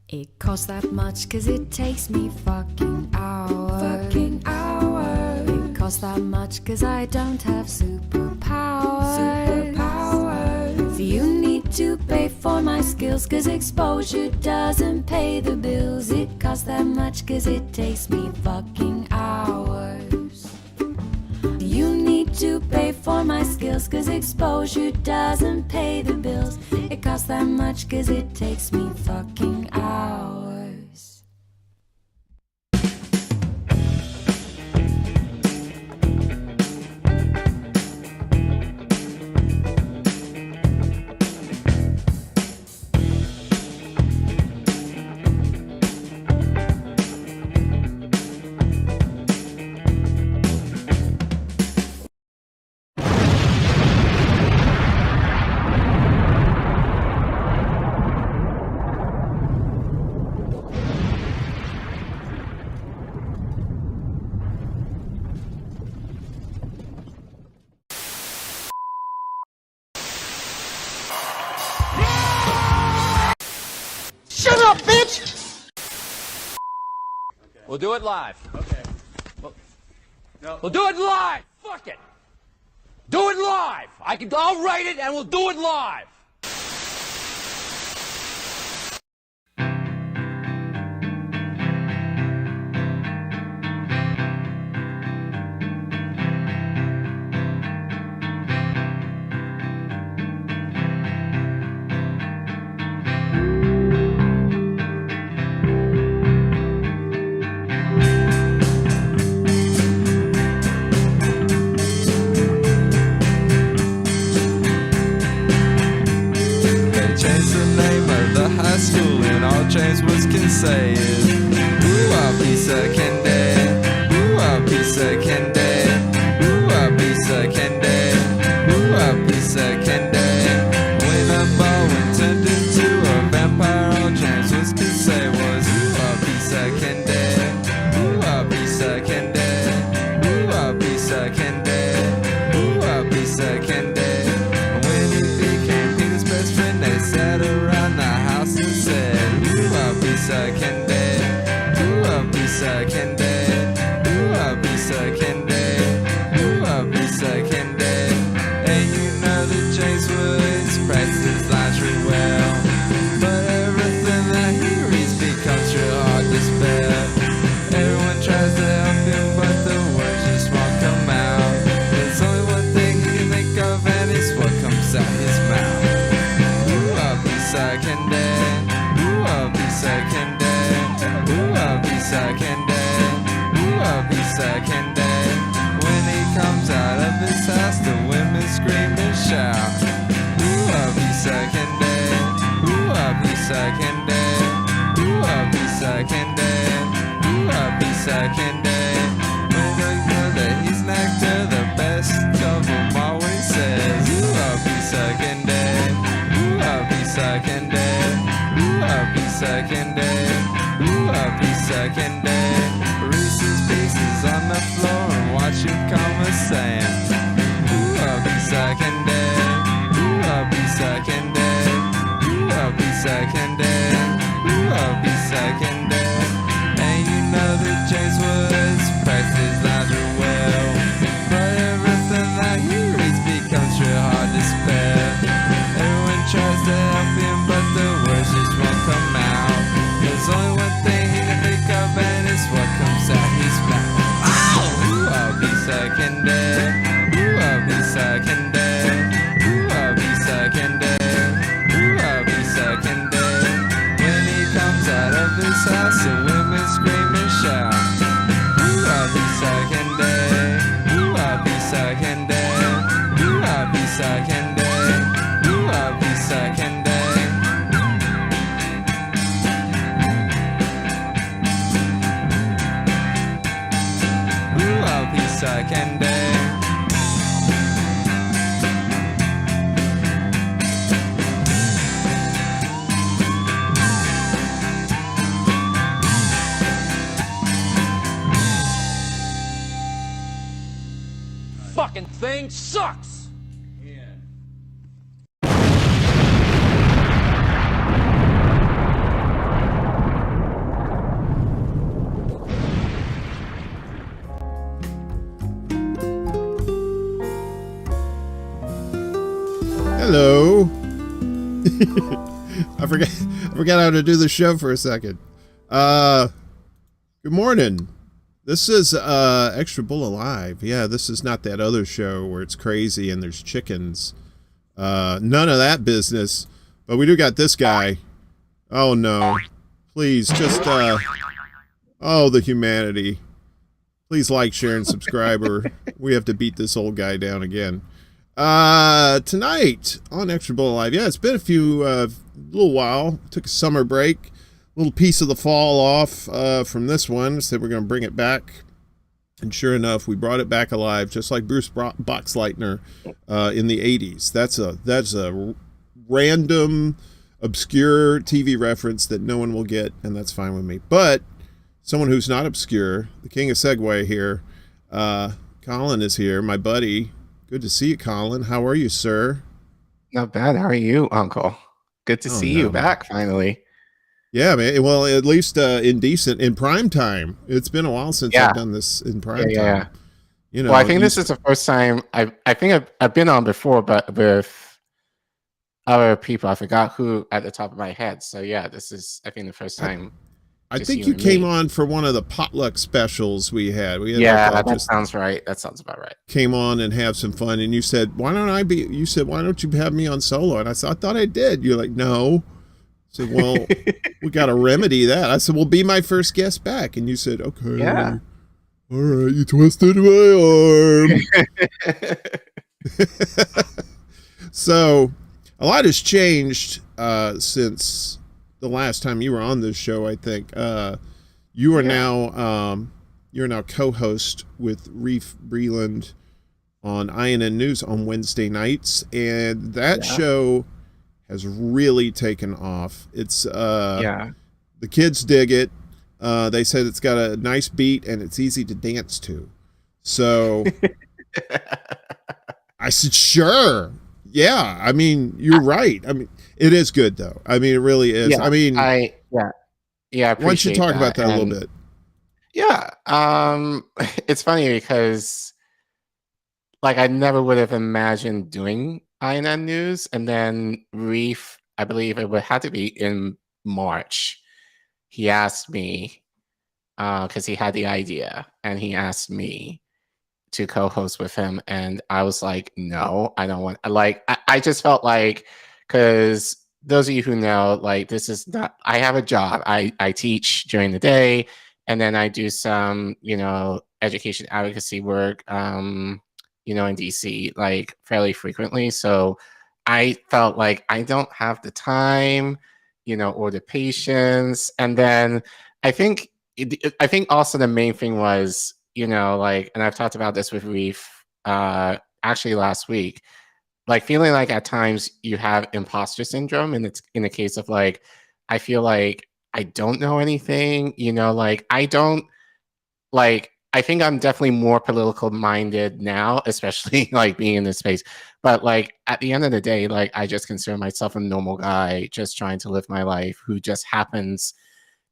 It costs that much cause it takes me fucking hours. Fucking hours. It costs that much cause I don't have superpowers. Superpowers. You need to pay for my skills cause exposure doesn't pay the bills. It costs that much cause it takes me fucking hours. You need to pay for my skills cause exposure doesn't pay the bills. It costs that much cause it takes me fucking hours. Shut up, bitch! We'll do it live. Okay. We'll do it live! Fuck it! Do it live! I'll write it and we'll do it live! School and all James Woods can say is, ooh, a piece of candy, ooh, a piece of candy, ooh, a piece of candy, ooh, a piece of candy. When a ball turned into a vampire, all James Woods could say was, ooh, a piece of candy, ooh, a piece of candy, ooh, a piece of candy, ooh, a piece of candy. When he became Peter's best friend, they sat around the house and said, ooh, a piece of candy, ooh, a piece of candy, ooh, a piece of candy, ooh, a piece of candy. And you know that James Woods practices lines real well, but everything that he reads becomes real hard to spell. Everyone tries to help him, but the words just won't come out. There's only one thing he can think of, and it's what comes out his mouth. Ooh, a piece of candy, ooh, a piece of candy, ooh, a piece of candy, ooh, a piece of candy. When he comes out of his house, the women scream and shout. Ooh, a piece of candy, ooh, a piece of candy, ooh, a piece of candy, ooh, a piece of candy. When they know that he's an actor, the best of them always says, ooh, a piece of candy, ooh, a piece of candy, ooh, a piece of candy, ooh, a piece of candy. Reese's Pieces on the floor and watch him come a saying, ooh, a piece of candy, ooh, a piece of candy, ooh, a piece of candy, ooh, a piece of candy. And you know that James Woods practices lines real well, but everything that he reads becomes real hard to spell. Everyone tries to help him, but the words just won't come out. There's only one thing he can think of, and it's what comes out his mouth. Oh! Ooh, a piece of candy, ooh, a piece of candy, ooh, a piece of candy, ooh, a piece of candy. When he comes out of his house, the women scream and shout. Ooh, a piece of candy, ooh, a piece of candy, ooh, a piece of candy, ooh, a piece of candy. Ooh, a piece of candy. Fucking thing sucks! I forgot how to do the show for a second. Good morning. This is Extra Bulla Live. Yeah, this is not that other show where it's crazy and there's chickens. None of that business. But we do got this guy. Oh no. Please just oh, the humanity. Please like, share, and subscribe, or we have to beat this old guy down again. Tonight on Extra Bulla Live. Yeah, it's been a little while. Took a summer break. Little piece of the fall off from this one. Said we're going to bring it back. And sure enough, we brought it back alive, just like Bruce Boxleitner in the 80s. That's a random, obscure TV reference that no one will get, and that's fine with me. But someone who's not obscure, the king of Segway here, Collin is here, my buddy. Good to see you, Collin. How are you, sir? Not bad. How are you, Uncle? Good to see you back, finally. Yeah, man. Well, at least in prime time. It's been a while since I've done this in prime time. Yeah. You know, well, I think this is the first time I think I've been on before, but with other people. I forgot who at the top of my head. So yeah, this is I think the first time. I think you came on for one of the potluck specials we had. Yeah, that sounds right. That sounds about right. Came on and have some fun, and you said, "Why don't you have me on solo?" And I said, "I thought I did." You're like, "No." I said, "Well, we got to remedy that." I said, "Well, be my first guest back," and you said, "Okay." Yeah. All right, you twisted my arm. So, a lot has changed since the last time you were on this show. I think you are now co-host with Reef Breland on INN News on Wednesday nights, and that show has really taken off. It's the kids dig it. They said it's got a nice beat and it's easy to dance to. So I said, sure. Yeah. I mean, you're right. I mean, it is good though. I mean, it really is. Yeah, I mean, I why don't you talk about that a little bit? Yeah. It's funny because like I never would have imagined doing INN News, and then Reef, I believe it would have to be in March. He asked me because he had the idea, and he asked me to co-host with him, and I was like, no, I don't want. Like, I just felt like, because those of you who know, like, this is not. I have a job. I teach during the day, and then I do some, education advocacy work, in DC, like fairly frequently. So I felt like I don't have the time, or the patience. And then I think also the main thing was, like, and I've talked about this with Reef, actually last week, like feeling like at times you have imposter syndrome. And it's in the case of like, I feel like I don't know anything, like I think I'm definitely more political minded now, especially like being in this space. But like at the end of the day, like I just consider myself a normal guy just trying to live my life who just happens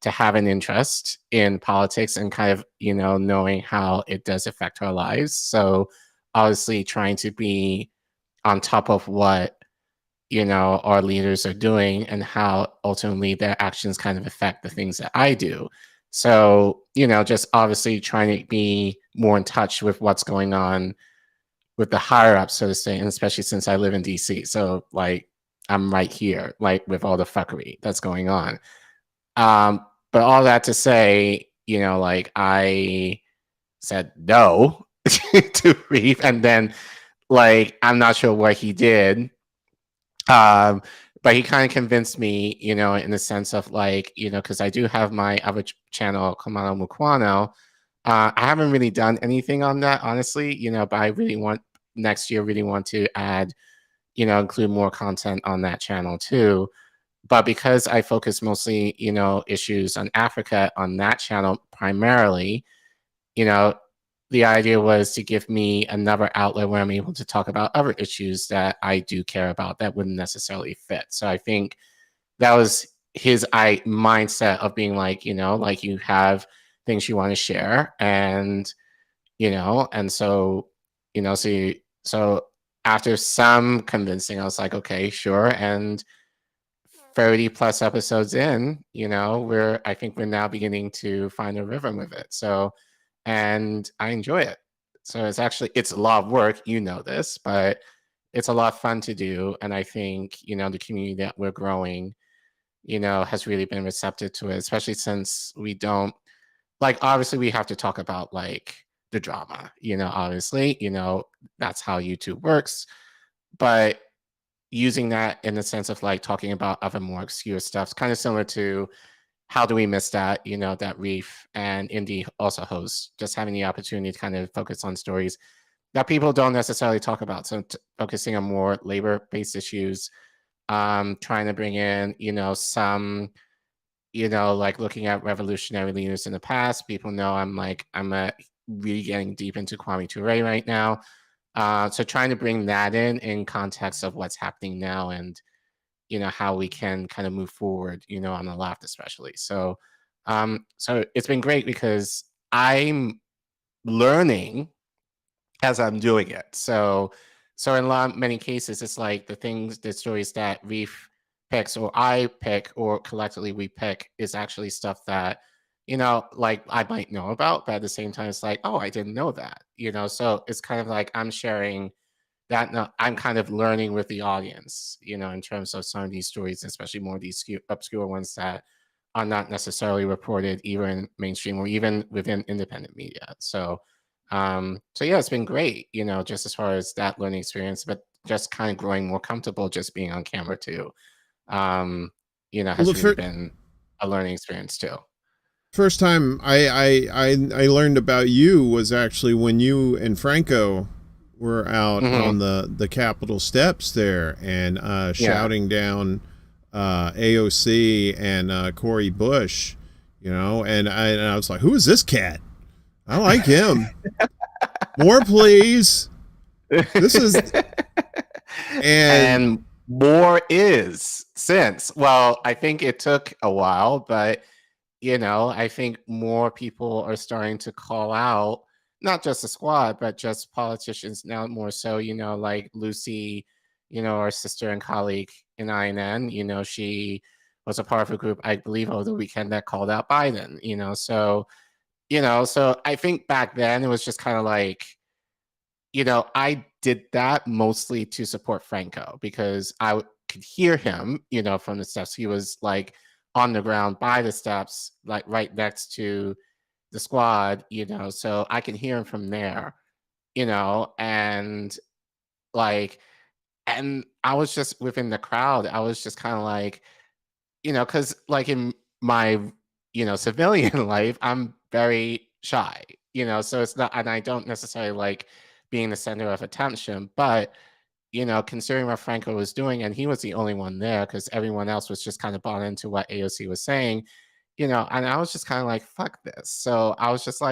to have an interest in politics and kind of, knowing how it does affect our lives. So obviously trying to be on top of what, our leaders are doing and how ultimately their actions kind of affect the things that I do. So, just obviously trying to be more in touch with what's going on with the higher ups, so to say, and especially since I live in DC. So like I'm right here, like with all the fuckery that's going on. But all that to say, like I said no to Reef, and then like I'm not sure what he did. But he kind of convinced me, in the sense of like, because I do have my other channel, Kamano Mukwano. I haven't really done anything on that, honestly, but I really want next year, really want to add, include more content on that channel too. But because I focus mostly, issues on Africa on that channel primarily, the idea was to give me another outlet where I'm able to talk about other issues that I do care about that wouldn't necessarily fit. So I think that was his mindset of being like, like you have things you want to share, and and so so after some convincing, I was like, okay, sure. And 30 plus episodes in, I think we're now beginning to find a rhythm with it. So, and I enjoy it. So it's a lot of work, this, but it's a lot of fun to do. And I think, the community that we're growing, has really been receptive to it, especially since we don't, obviously we have to talk about the drama, obviously, that's how YouTube works. But using that in the sense of talking about other more obscure stuff, kind of similar to How Do We Miss That, that Reef and Indy also hosts, just having the opportunity to kind of focus on stories that people don't necessarily talk about. So focusing on more labor-based issues, trying to bring in, some, looking at revolutionary leaders in the past. People know I'm really getting deep into Kwame Ture right now. So trying to bring that in context of what's happening now and, how we can kind of move forward, on the left especially. So, so it's been great because I'm learning as I'm doing it. So in many cases, it's the stories that Reef picks or I pick or collectively we pick is actually stuff that, I might know about, but at the same time, it's oh, I didn't know that, so it's kind of I'm sharing that. I'm kind of learning with the audience, in terms of some of these stories, especially more of these obscure ones that are not necessarily reported either in mainstream or even within independent media. So yeah, it's been great, just as far as that learning experience, but just kind of growing more comfortable just being on camera too. Has really been a learning experience too. First time I learned about you was actually when you and Franco were out on the Capitol steps there and shouting down AOC and Cori Bush, and I was like, who is this cat? I like him. More, please. This is and more is since. Well, I think it took a while, but I think more people are starting to call out not just the squad, but just politicians now more so. Like Lucy, our sister and colleague in INN. She was a part of a group, I believe, over the weekend that called out Biden. So I think back then it was just kind of I did that mostly to support Franco because I could hear him, from the steps. He was on the ground by the steps, right next to the squad, so I can hear him from there, and and I was just within the crowd. I was just kind of because in my, civilian life, I'm very shy, so it's not, and I don't necessarily being the center of attention, but considering what Franco was doing, and he was the only one there because everyone else was just kind of bought into what AOC was saying, and I was just kind of fuck this. So I was just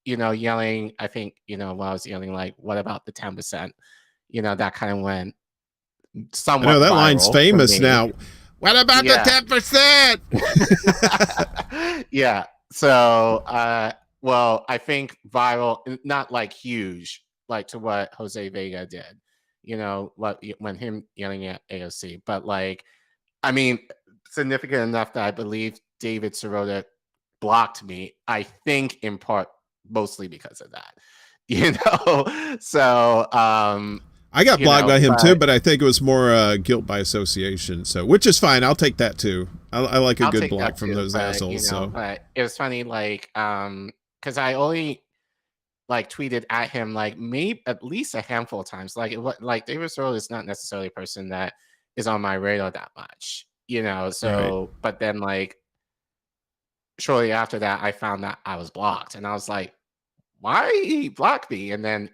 yelling, I think, I was yelling, what about the 10%? That kind of went somewhat I know that viral line's famous now. What about the 10%? Yeah. So, well, I think viral, not huge, to what Jose Vega did, when him yelling at AOC, but I mean, significant enough that I believe David Sirota blocked me, I think in part mostly because of that, so I got blocked by him too, but I think it was more guilt by association. So, which is fine. I'll take that too. I like a good block from those assholes. So, but it was funny, because I only tweeted at him maybe at least a handful of times. David Sirota is not necessarily a person that is on my radar that much, So, right. But then shortly after that, I found that I was blocked, and I was like, "Why he blocked me?" And then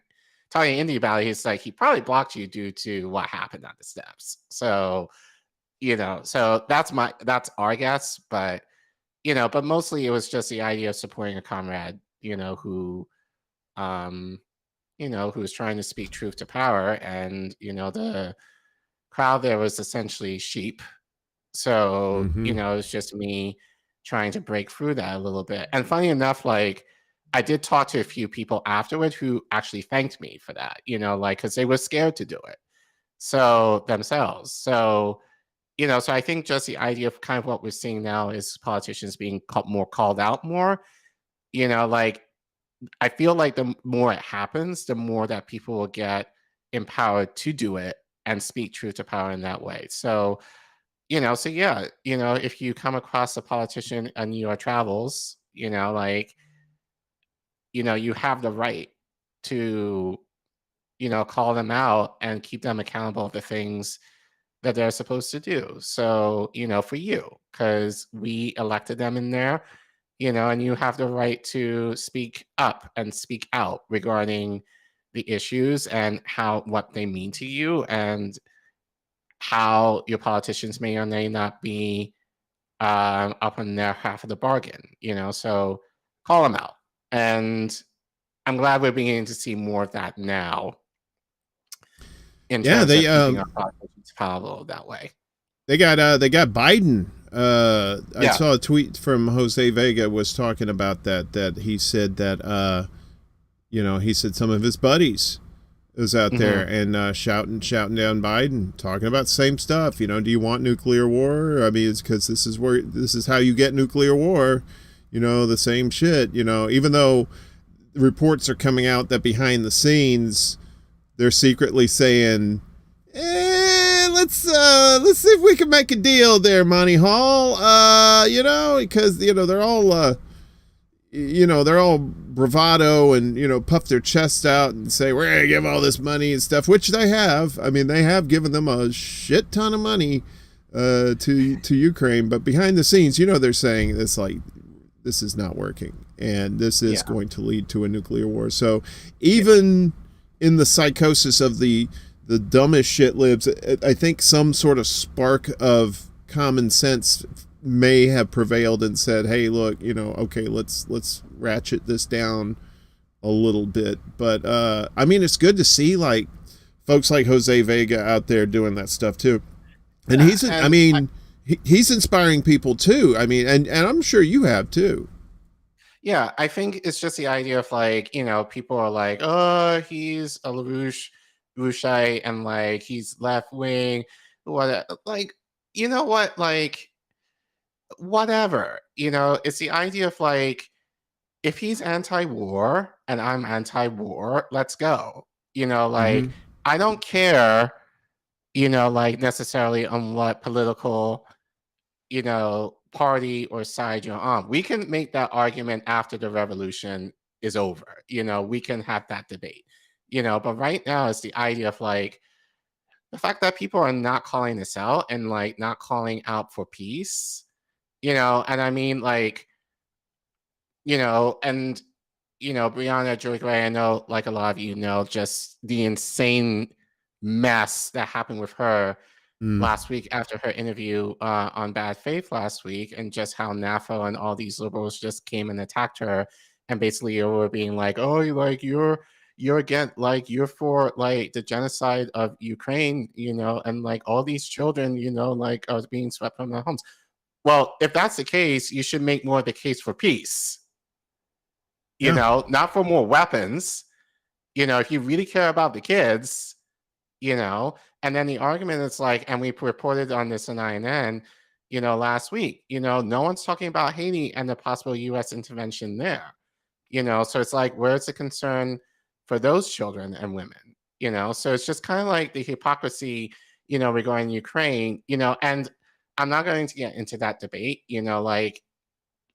talking to Indy about it, he's he probably blocked you due to what happened on the steps. So, so that's our guess, but but mostly it was just the idea of supporting a comrade, who who was trying to speak truth to power, and the crowd there was essentially sheep. So, it's just me trying to break through that a little bit. And funny enough, I did talk to a few people afterward who actually thanked me for that, because they were scared to do it. So themselves. So, So I think just the idea of kind of what we're seeing now is politicians being called out more. Like I feel like the more it happens, the more that people will get empowered to do it and speak truth to power in that way. So, yeah, if you come across a politician on your travels, like, you have the right to, call them out and keep them accountable for things that they're supposed to do. So, for you, because we elected them in there, and you have the right to speak up and speak out regarding the issues and what they mean to you and how your politicians may or may not be up in their half of the bargain, so call them out. And I'm glad we're beginning to see more of that now in Yeah, terms they of keeping our politicians powerful that way. they got Biden. I Yeah. saw a tweet from Jose Vega was talking about that he said that he said some of his buddies was out there and shouting down Biden, talking about the same stuff. Do you want nuclear war? I mean, it's because this is how you get nuclear war. The same shit. Even though reports are coming out that behind the scenes they're secretly saying, let's see if we can make a deal there, Monty Hall. Because they're all they're all bravado and puff their chests out and say we're gonna give all this money and stuff, which they have. I mean, they have given them a shit ton of money to Ukraine, but behind the scenes, they're saying it's like this is not working and this is going to lead to a nuclear war. So even in the psychosis of the dumbest shit libs, I think some sort of spark of common sense may have prevailed and said, hey, look, okay, let's ratchet this down a little bit. But I mean, it's good to see like folks like Jose Vega out there doing that stuff too. And he's inspiring people too. I mean, and I'm sure you have too. Yeah, I think it's just the idea of like, people are like, oh, he's a Rushite and like he's left wing. What, like, you know what? Like, whatever. It's the idea of like, if he's anti-war and I'm anti-war, let's go. Like, I don't care, like necessarily on what political, party or side you're on. We can make that argument after the revolution is over. We can have that debate. But right now it's the idea of like the fact that people are not calling this out and like not calling out for peace, and I mean like, and Brianna Joy Gray, I know like a lot of just the insane mess that happened with her last week after her interview on Bad Faith last week, and just how NAFO and all these liberals just came and attacked her and basically were being like, oh, like you're against, like you're for like the genocide of Ukraine, and like all these children, like are being swept from their homes. Well, if that's the case, you should make more of the case for peace, not for more weapons. If you really care about the kids, and then the argument is like, and we reported on this in INN, last week, no one's talking about Haiti and the possible U.S. intervention there, so it's like, where's the concern for those children and women, so it's just kind of like the hypocrisy, regarding Ukraine, and I'm not going to get into that debate, like,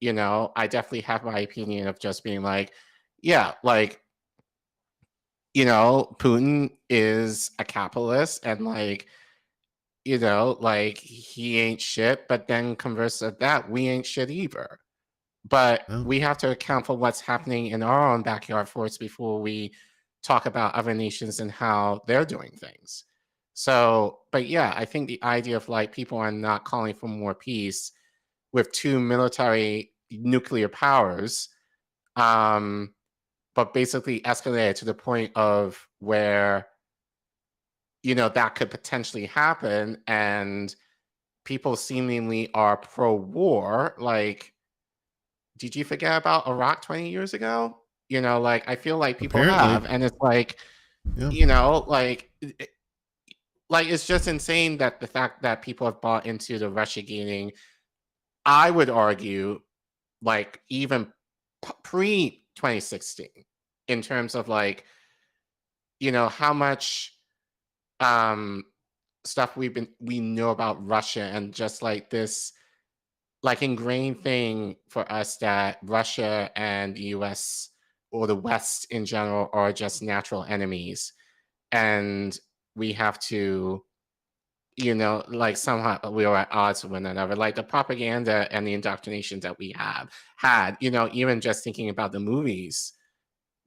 I definitely have my opinion of just being like, yeah, like, Putin is a capitalist and like, like he ain't shit, but then converse of that, we ain't shit either. But we have to account for what's happening in our own backyard first before we talk about other nations and how they're doing things. So, but yeah, I think the idea of like people are not calling for more peace with two military nuclear powers, but basically escalated to the point of where, that could potentially happen and people seemingly are pro-war. Like, did you forget about Iraq 20 years ago? Like, I feel like people Apparently. have, and it's like, Yeah. like, like, it's just insane that the fact that people have bought into the Russia gaining, I would argue, like, even pre 2016, in terms of like, how much stuff we know about Russia, and just like this like ingrained thing for us that Russia and the US or the West in general are just natural enemies, and we have to, like, somehow we are at odds with one another. Like the propaganda and the indoctrination that we have had, even just thinking about the movies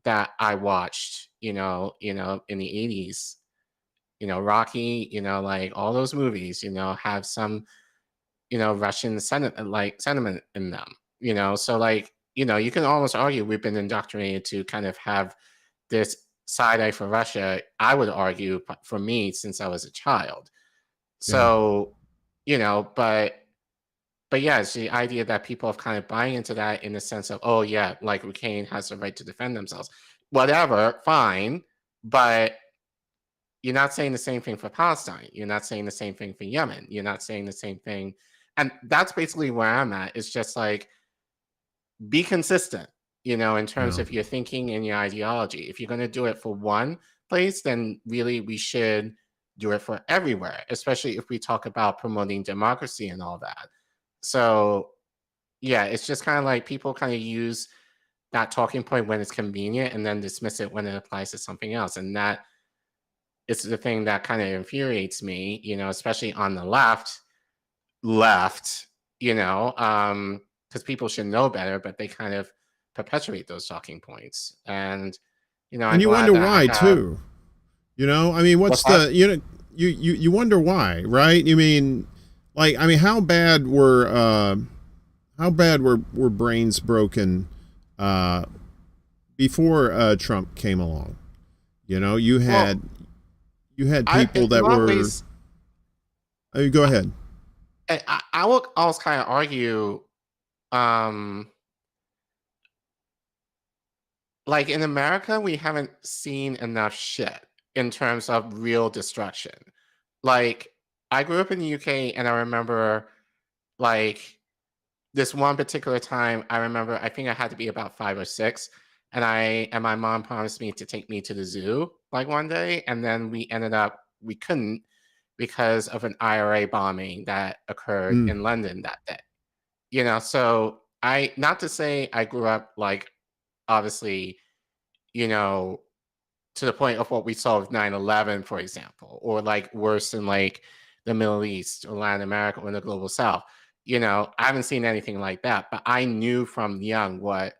that I watched, in the 80s, Rocky, like all those movies, have some, Russian sentiment in them, so like, you can almost argue we've been indoctrinated to kind of have this side eye for Russia, I would argue, for me, since I was a child. So, but yeah, it's the idea that people have kind of buying into that in the sense of, oh yeah, like Ukraine has the right to defend themselves. Whatever, fine, but you're not saying the same thing for Palestine. You're not saying the same thing for Yemen. You're not saying the same thing. And that's basically where I'm at. It's just like, be consistent, in terms of your thinking and your ideology. If you're going to do it for one place, then really we should do it for everywhere, especially if we talk about promoting democracy and all that. So, yeah, it's just kind of like people kind of use that talking point when it's convenient and then dismiss it when it applies to something else. And that is the thing that kind of infuriates me, especially on the left, because people should know better, but they kind of perpetuate those talking points. And, and you wonder why too. I mean, what's the, you wonder why, right? You mean, like, I mean, how bad were brains broken before Trump came along? You had people that were. Go ahead. I will always kind of argue, like in America, we haven't seen enough shit in terms of real destruction. Like, I grew up in the UK, and I remember, like, this one particular time, I think I had to be about 5 or 6, and my mom promised me to take me to the zoo, like, one day, and then we couldn't because of an IRA bombing that occurred in London that day. So not to say I grew up, like, obviously, to the point of what we saw with 9/11, for example, or like worse in like the Middle East or Latin America or in the global South. I haven't seen anything like that, but I knew from young what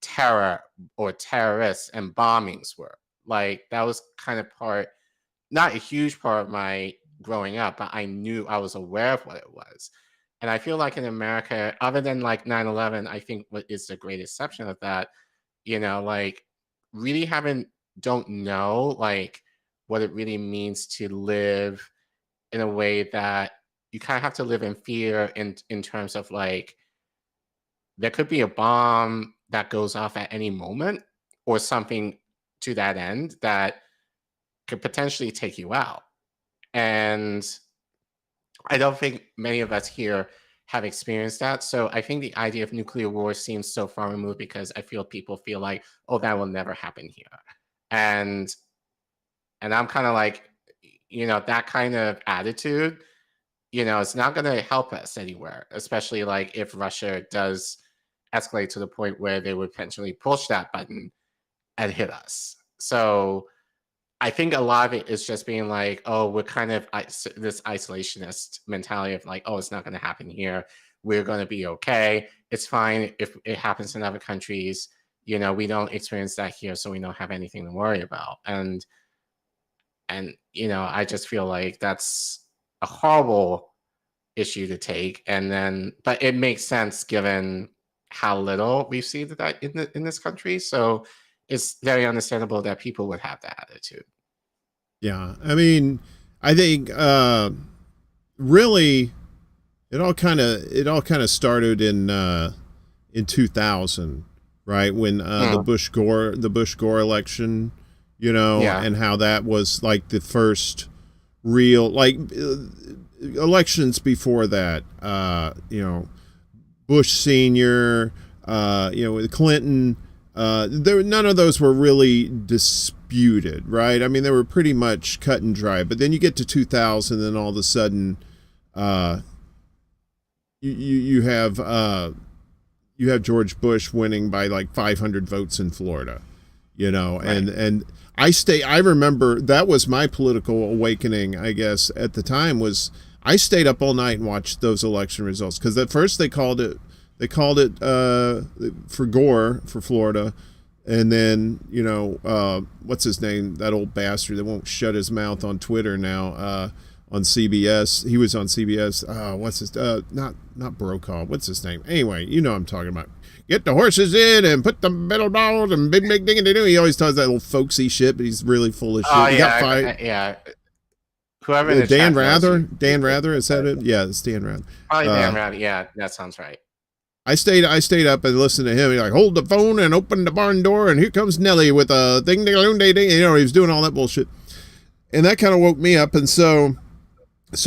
terror or terrorists and bombings were. Like, that was kind of not a huge part of my growing up, but I was aware of what it was. And I feel like in America, other than like 9/11, I think what is the great exception of that, like, really don't know, like, what it really means to live in a way that you kind of have to live in fear in terms of, like, there could be a bomb that goes off at any moment or something to that end that could potentially take you out. And I don't think many of us here have experienced that. So I think the idea of nuclear war seems so far removed because I feel people feel like, oh, that will never happen here. And I'm kind of like, that kind of attitude, it's not going to help us anywhere, especially like if Russia does escalate to the point where they would potentially push that button and hit us. So I think a lot of it is just being like, oh, we're kind of this isolationist mentality of like, oh, it's not going to happen here. We're going to be okay. It's fine if it happens in other countries. We don't experience that here, so we don't have anything to worry about. And I just feel like that's a horrible issue to take. And then, but it makes sense given how little we've seen that in this country. So it's very understandable that people would have that attitude. Yeah, I mean, I think really it all kind of started in 2000, right, when the Bush Gore election, and how that was like the first real, like elections before that, Bush Senior, with Clinton, none of those were really disputed, right? I mean, they were pretty much cut and dry. But then you get to 2000, and all of a sudden, you have George Bush winning by like 500 votes in Florida, right. and I remember that was my political awakening, I guess, at the time. Was I stayed up all night and watched those election results, because at first they called it for Gore for Florida, and then what's his name, that old bastard that won't shut his mouth on Twitter now, on CBS. He was on CBS. What's his not Brokaw, what's his name, anyway, I'm talking about. Get the horses in and put the middle down and big ding and do. He always does that little folksy shit, but he's really full of shit. Oh, yeah, whoever. Dan Rather, is that it? Yeah, it's Dan Rather. Probably Dan Rather. Yeah, that sounds right. I stayed up and listened to him. He's like, hold the phone and open the barn door, and here comes Nelly with a ding ding ding ding. He was doing all that bullshit, and that kind of woke me up. And so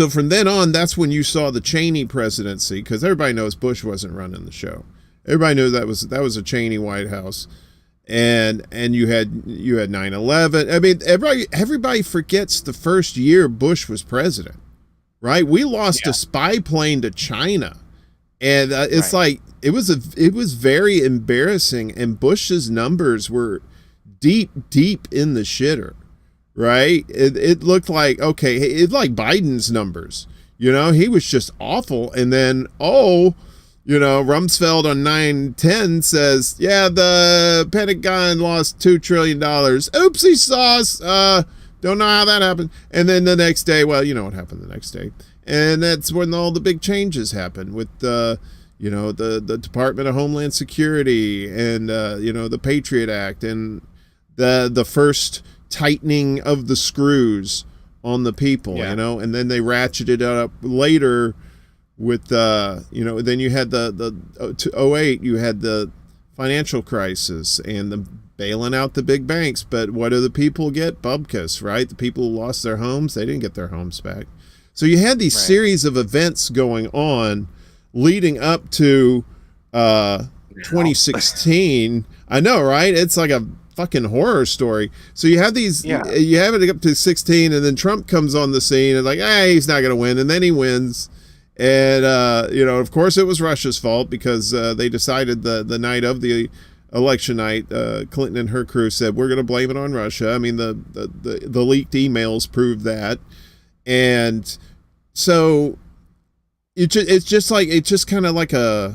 from then on, that's when you saw the Cheney presidency, because everybody knows Bush wasn't running the show. Everybody knew that was a Cheney White House, and you had 9/11. I mean, everybody forgets the first year Bush was president, right? We lost a spy plane to China, and it's like it was very embarrassing. And Bush's numbers were deep in the shitter, right? It looked like it's like Biden's numbers. He was just awful, and then Rumsfeld on 9/10 says, yeah, the Pentagon lost $2 trillion. Oopsie sauce. Don't know how that happened. And then the next day, well, you know what happened the next day. And that's when all the big changes happened with the Department of Homeland Security and, the Patriot Act and the first tightening of the screws on the people, and then they ratcheted up later with then you had the 2008, you had the financial crisis and the bailing out the big banks. But what do the people get? Bubkas, right? The people who lost their homes, they didn't get their homes back. So you had these series of events going on leading up to 2016. I know, right? It's like a fucking horror story. So you have these, you have it up to 16, and then Trump comes on the scene and like, he's not going to win. And then he wins. And, of course, it was Russia's fault, because they decided the night of the election night, Clinton and her crew said, we're going to blame it on Russia. I mean, the leaked emails proved that. And so it's just kind of like like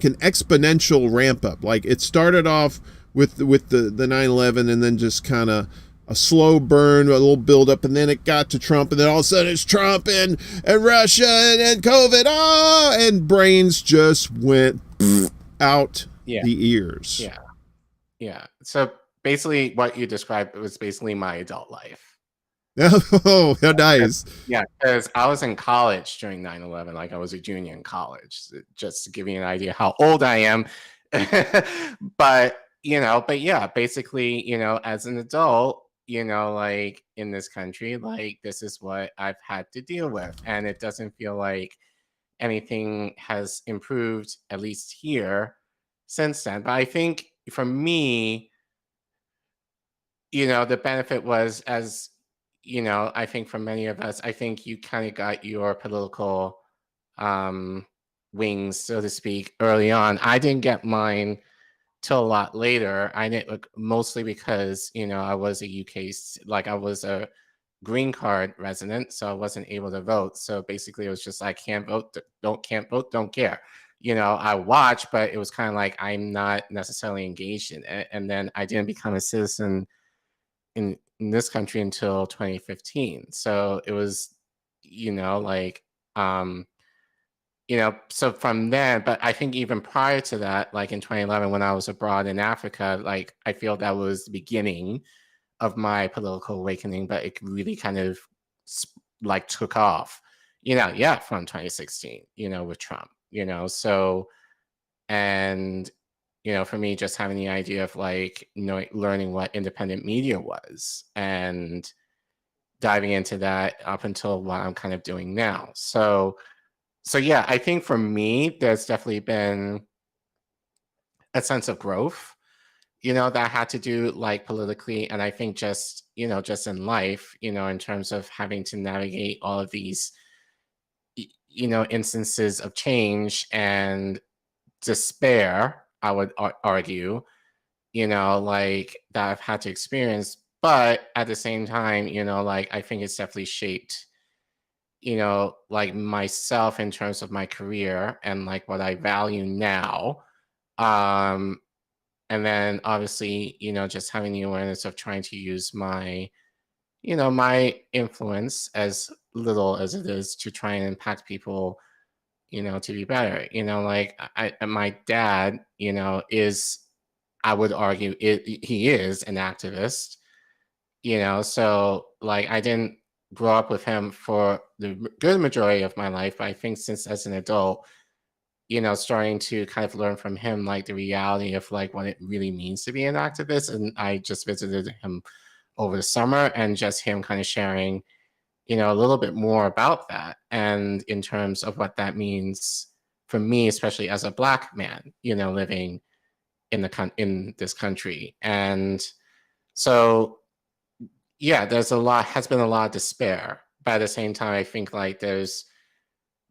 an exponential ramp up. Like it started off with the 9/11, and then just kind of a slow burn, a little build up, and then it got to Trump, and then all of a sudden it's Trump and Russia and COVID, and brains just went out the ears. Yeah. So basically what you described was basically my adult life. Oh, nice. Yeah, because I was in college during 9/11, like I was a junior in college, just to give you an idea how old I am. But yeah, basically, as an adult, like in this country, like this is what I've had to deal with. And it doesn't feel like anything has improved, at least here, since then. But I think for me, the benefit was, as I think for many of us, I think you kind of got your political wings, so to speak, early on. I didn't get mine till a lot later. I didn't, mostly because I was a I was a green card resident, so I wasn't able to vote. So basically, it was just like, can't vote, don't care. I watched, but it was kind of like I'm not necessarily engaged in it. And then I didn't become a citizen in this country until 2015. So it was, so from then, but I think even prior to that, like in 2011, when I was abroad in Africa, like I feel that was the beginning of my political awakening, but it really kind of like took off, from 2016, with Trump, so, and, for me, just having the idea of like, learning what independent media was, and, diving into that up until what I'm kind of doing now. So yeah, I think for me, there's definitely been a sense of growth, that had to do like politically. And I think just, just in life, in terms of having to navigate all of these, instances of change and despair, I would argue, like that I've had to experience. But at the same time, like I think it's definitely shaped, like myself in terms of my career and like what I value now. And then obviously, just having the awareness of trying to use my, my influence, as little as it is, to try and impact people, to be better. Like my dad, is, I would argue, he is an activist, so like I didn't grow up with him for the good majority of my life, but I think since as an adult, starting to kind of learn from him, like the reality of like what it really means to be an activist. And I just visited him over the summer, and just him kind of sharing, a little bit more about that. And in terms of what that means for me, especially as a Black man, living in this country. And so, yeah, has been a lot of despair. But at the same time, I think like there's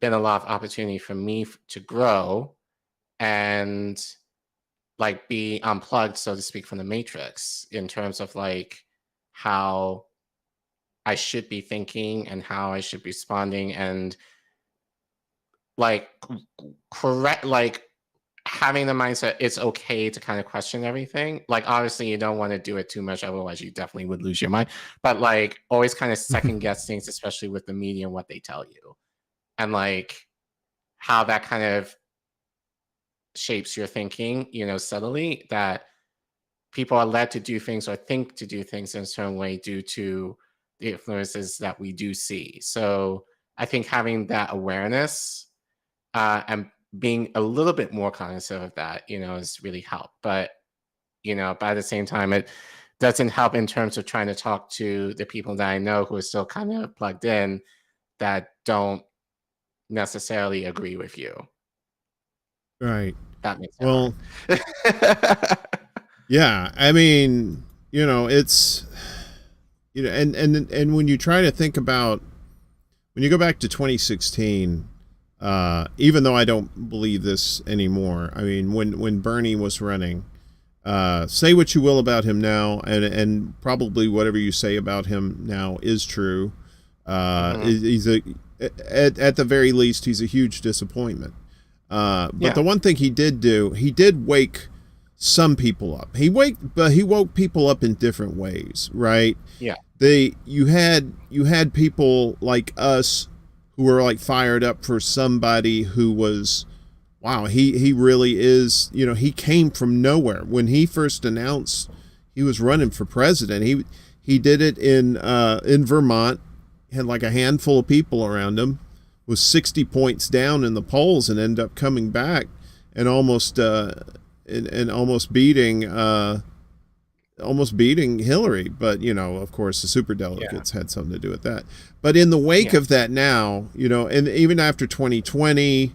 been a lot of opportunity for me to grow and like be unplugged, so to speak, from the matrix, in terms of like how I should be thinking and how I should be responding, and like correct, like having the mindset it's okay to kind of question everything. Like obviously you don't want to do it too much, otherwise you definitely would lose your mind. But like always kind of second guess things, especially with the media and what they tell you, and like how that kind of shapes your thinking, subtly, that people are led to do things or think to do things in a certain way due to the influences that we do see. So I think having that awareness and being a little bit more cognizant of that, has really helped. But, but at the same time, it doesn't help in terms of trying to talk to the people that I know who are still kind of plugged in, that don't necessarily agree with you. Right. That makes sense. Well, yeah, I mean, it's, and when you try to think about, when you go back to 2016, even though I don't believe this anymore, I mean, when Bernie was running, say what you will about him now, and probably whatever you say about him now is true. He's at the very least, he's a huge disappointment. But the one thing he did do, he did wake some people up. He woke people up in different ways, right? Yeah. You had people like us who were like fired up for somebody who was, wow, he really is, he came from nowhere. When he first announced he was running for president, he did it in Vermont, had like a handful of people around him, was 60 points down in the polls, and ended up coming back and almost beating Hillary. But of course the superdelegates had something to do with that. But in the wake of that now, and even after 2020,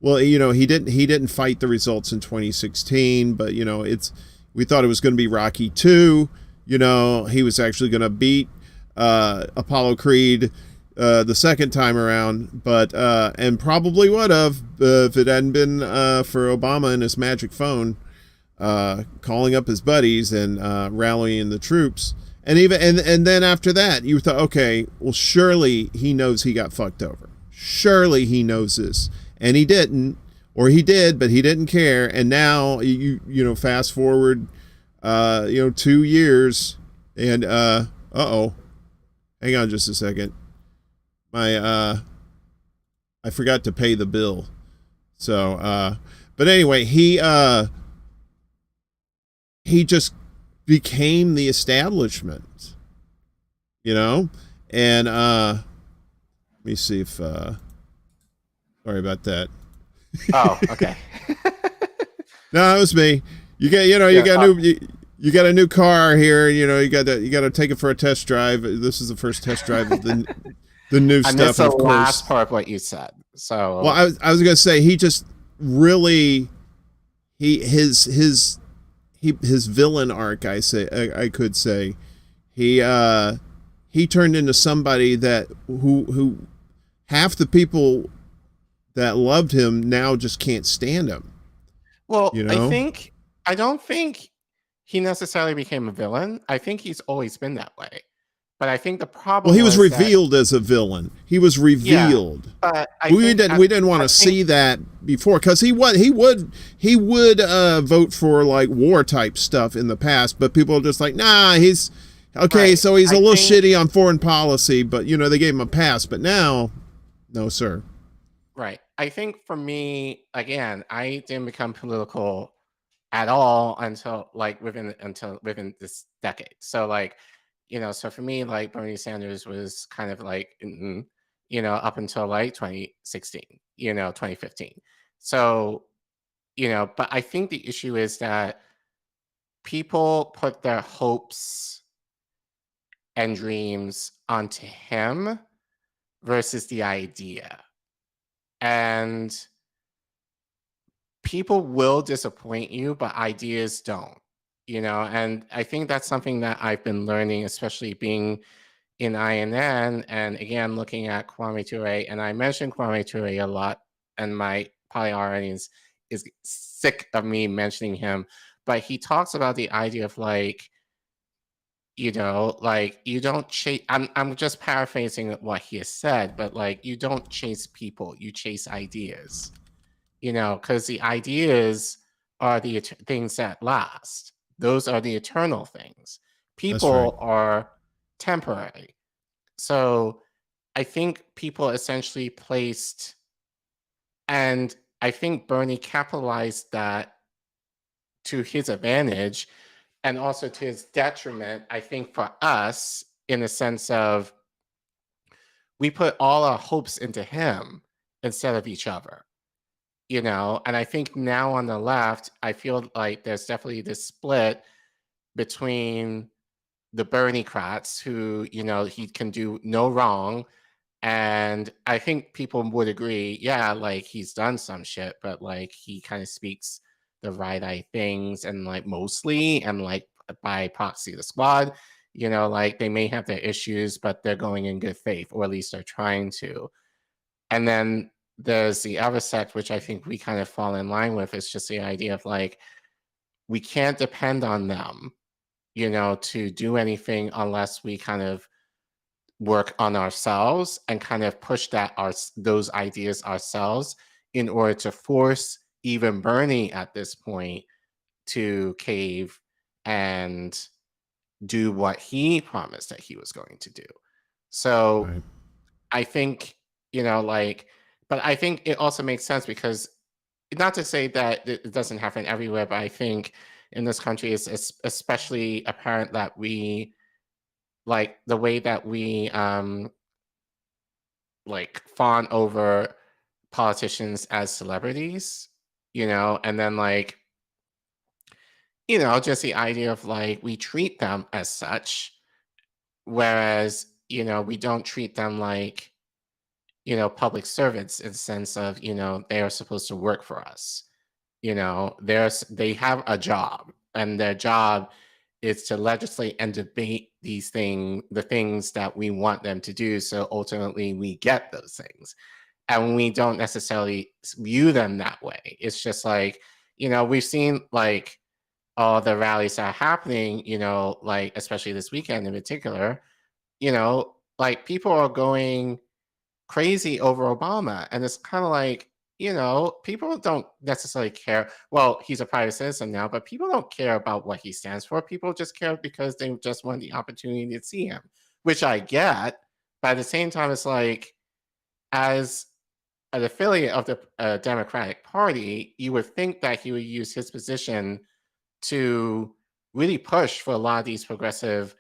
well, he didn't fight the results in 2016, but we thought it was going to be Rocky 2. He was actually going to beat Apollo Creed the second time around, but and probably would have if it hadn't been for Obama and his magic phone calling up his buddies and rallying the troops. And even and then after that, you thought, okay, well, surely he knows he got fucked over. Surely he knows this, and he didn't, or he did, but he didn't care. And now you fast forward 2 years, and hang on just a second. I forgot to pay the bill. So, but anyway, he just became the establishment, and let me see if sorry about that. Oh, okay. No, it was me. You got you got a new car here. You know, you got to take it for a test drive. This is the first test drive of the new I stuff. missed the And of course, last part of what you said. So, well, I was gonna say he just really his villain arc. I could say he turned into somebody that who half the people that loved him now just can't stand him. well, You know? I don't think he necessarily became a villain. I think he's always been that way. But I think the problem Well, he was was that- revealed as a villain. He was revealed. but We didn't want to see that before, because he would vote for like war type stuff in the past, but people are just like, nah, he's okay. Right. So he's a I little think- shitty on foreign policy, but you know they gave him a pass. But now, no, sir. Right. I think for me, again, I didn't become political at all until within this decade. So like, you know, so for me, like Bernie Sanders was kind of like, you know, up until like 2016, you know, 2015. So, you know, but I think the issue is that people put their hopes and dreams onto him versus the idea. And people will disappoint you, but ideas don't, you know? And I think that's something that I've been learning, especially being in INN and again, looking at Kwame Ture. And I mentioned Kwame Ture a lot, and my probably audience is sick of me mentioning him, but he talks about the idea of like, you know, like you don't chase, I'm just paraphrasing what he has said, but like you don't chase people, you chase ideas, you know, because the ideas are the things that last. Those are the eternal things. People are temporary. So I think people essentially placed, and I think Bernie capitalized that to his advantage and also to his detriment, I think, for us, in the sense of we put all our hopes into him instead of each other, you know? And I think now on the left, I feel like there's definitely this split between the Bernie-crats who, you know, he can do no wrong. And I think people would agree, yeah, like he's done some shit, but like he kind of speaks the right things and like mostly and like by proxy the squad, you know, like they may have their issues, but they're going in good faith, or at least they're trying to. And then there's the other sect, which I think we kind of fall in line with. It's just the idea of like, we can't depend on them, you know, to do anything unless we kind of work on ourselves and kind of push those ideas ourselves in order to force even Bernie at this point to cave and do what he promised that he was going to do. So Right. I think, you know, like, but I think it also makes sense because, not to say that it doesn't happen everywhere, but I think in this country it's especially apparent that we, like the way that we like fawn over politicians as celebrities, you know, and then like, you know, just the idea of like we treat them as such, whereas, you know, we don't treat them like, you know, public servants in the sense of, you know, they are supposed to work for us. You know, they have a job, and their job is to legislate and debate the things that we want them to do. So ultimately we get those things. And we don't necessarily view them that way. It's just like, you know, we've seen like all the rallies that are happening, you know, like especially this weekend in particular, you know, like people are going crazy over Obama. And it's kind of like, you know, people don't necessarily care. Well, he's a private citizen now, but people don't care about what he stands for. People just care because they just want the opportunity to see him, which I get. But at the same time, it's like, as an affiliate of the Democratic Party, you would think that he would use his position to really push for a lot of these progressive,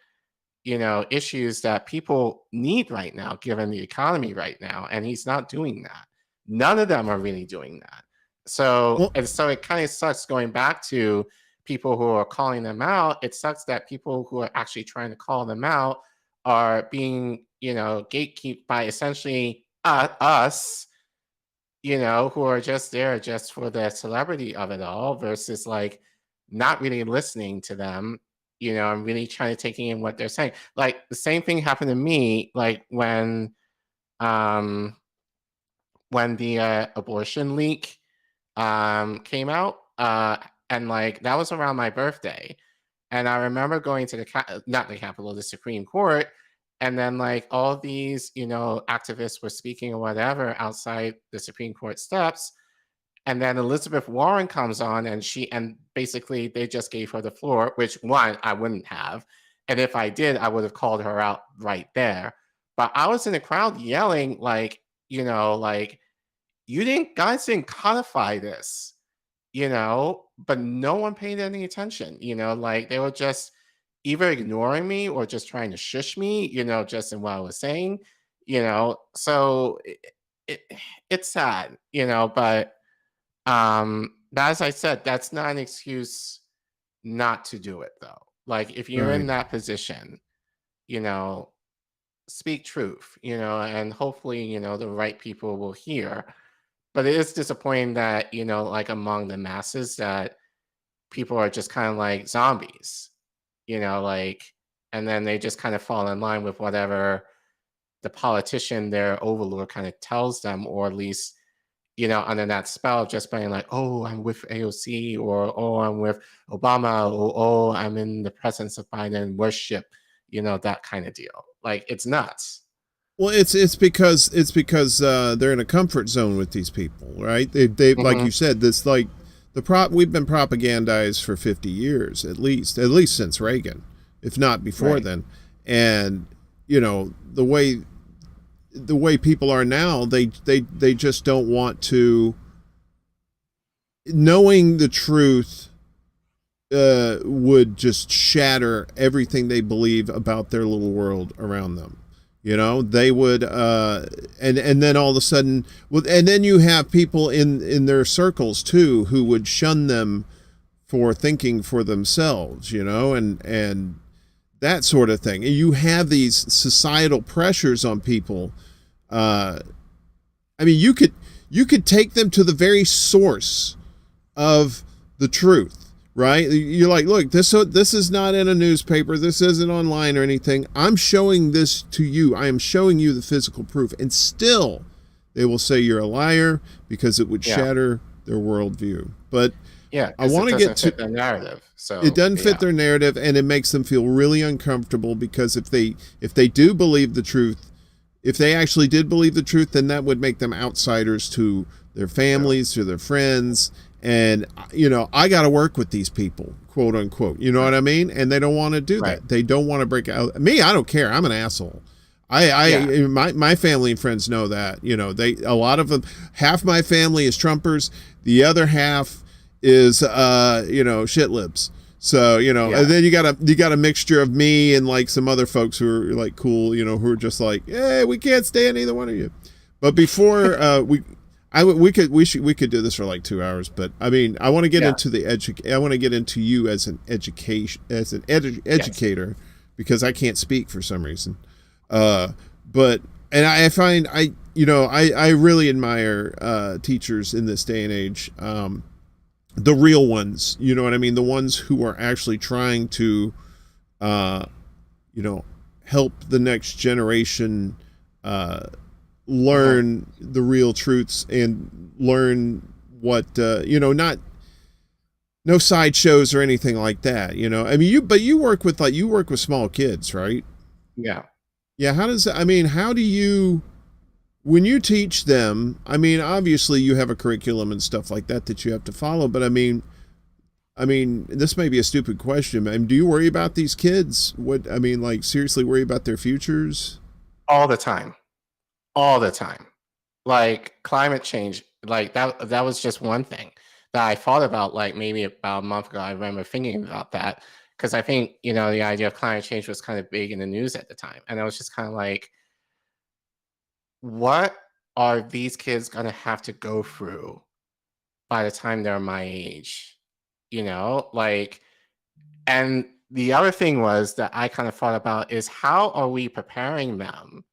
you know, issues that people need right now, given the economy right now. And he's not doing that. None of them are really doing that. So, Well- and so it kind of starts going back to people who are calling them out, it sucks that people who are actually trying to call them out are being, gatekept by essentially us, who are just there just for the celebrity of it all versus like not really listening to them, and really trying to take in what they're saying. Like the same thing happened to me, like when the abortion leak came out, and like that was around my birthday, and I remember going to not the Capitol, the Supreme Court, and then like all these activists were speaking or whatever outside the Supreme Court steps, and then Elizabeth Warren comes on, and basically they just gave her the floor, which one I wouldn't have, and if I did, I would have called her out right there. But I was in the crowd yelling like, like guys didn't codify this, but no one paid any attention, like they were just either ignoring me or just trying to shush me, just in what I was saying, so it's sad, but as I said, that's not an excuse not to do it though. Like if you're in that position, speak truth, and hopefully, the right people will hear. But it is disappointing that, like among the masses that people are just kind of like zombies, like, and then they just kind of fall in line with whatever the politician, their overlord kind of tells them, or at least, under that spell of just being like, oh, I'm with AOC, or, oh, I'm with Obama, or, oh, I'm in the presence of Biden, worship, that kind of deal. Like, it's nuts. Well, it's because they're in a comfort zone with these people, right? They like you said, this like we've been propagandized for 50 years at least since Reagan, if not before then. And the way people are now, they just don't want to. Knowing the truth would just shatter everything they believe about their little world around them. They would, and then all of a sudden, and then you have people in their circles too who would shun them for thinking for themselves, and that sort of thing. And you have these societal pressures on people. I mean, you could take them to the very source of the truth. Right? You're like, look, this is not in a newspaper. This isn't online or anything. I'm showing this to you. I am showing you the physical proof. And still, they will say you're a liar because it would shatter their worldview. But I want to get to the narrative. So it doesn't fit their narrative, and it makes them feel really uncomfortable because if they do believe the truth, if they actually did believe the truth, then that would make them outsiders to their families, to their friends. And, I got to work with these people, quote unquote, you know what I mean? And they don't want to do that. They don't want to break out. Me, I don't care. I'm an asshole. My family and friends know that, a lot of them, half my family is Trumpers. The other half is, shit libs. So, and then you got a mixture of me and like some other folks who are like cool, who are just like, hey, we can't stand either one of you. But before we could do this for like 2 hours, but I mean, I want to get into I want to get into you as an educator because I can't speak for some reason. But I find I really admire teachers in this day and age. The real ones, you know what I mean? The ones who are actually trying to, help the next generation, learn the real truths and learn what no sideshows or anything like that. I mean, you work with small kids, right? Yeah. How do you, when you teach them, I mean, obviously you have a curriculum and stuff like that you have to follow, but I mean, this may be a stupid question. I mean, do you worry about these kids? Seriously worry about their futures? All the time. Like climate change, like that was just one thing that I thought about, like maybe about a month ago. I remember thinking about that because I think, the idea of climate change was kind of big in the news at the time. And I was just kind of like, what are these kids going to have to go through by the time they're my age? like, and the other thing was that I kind of thought about is how are we preparing them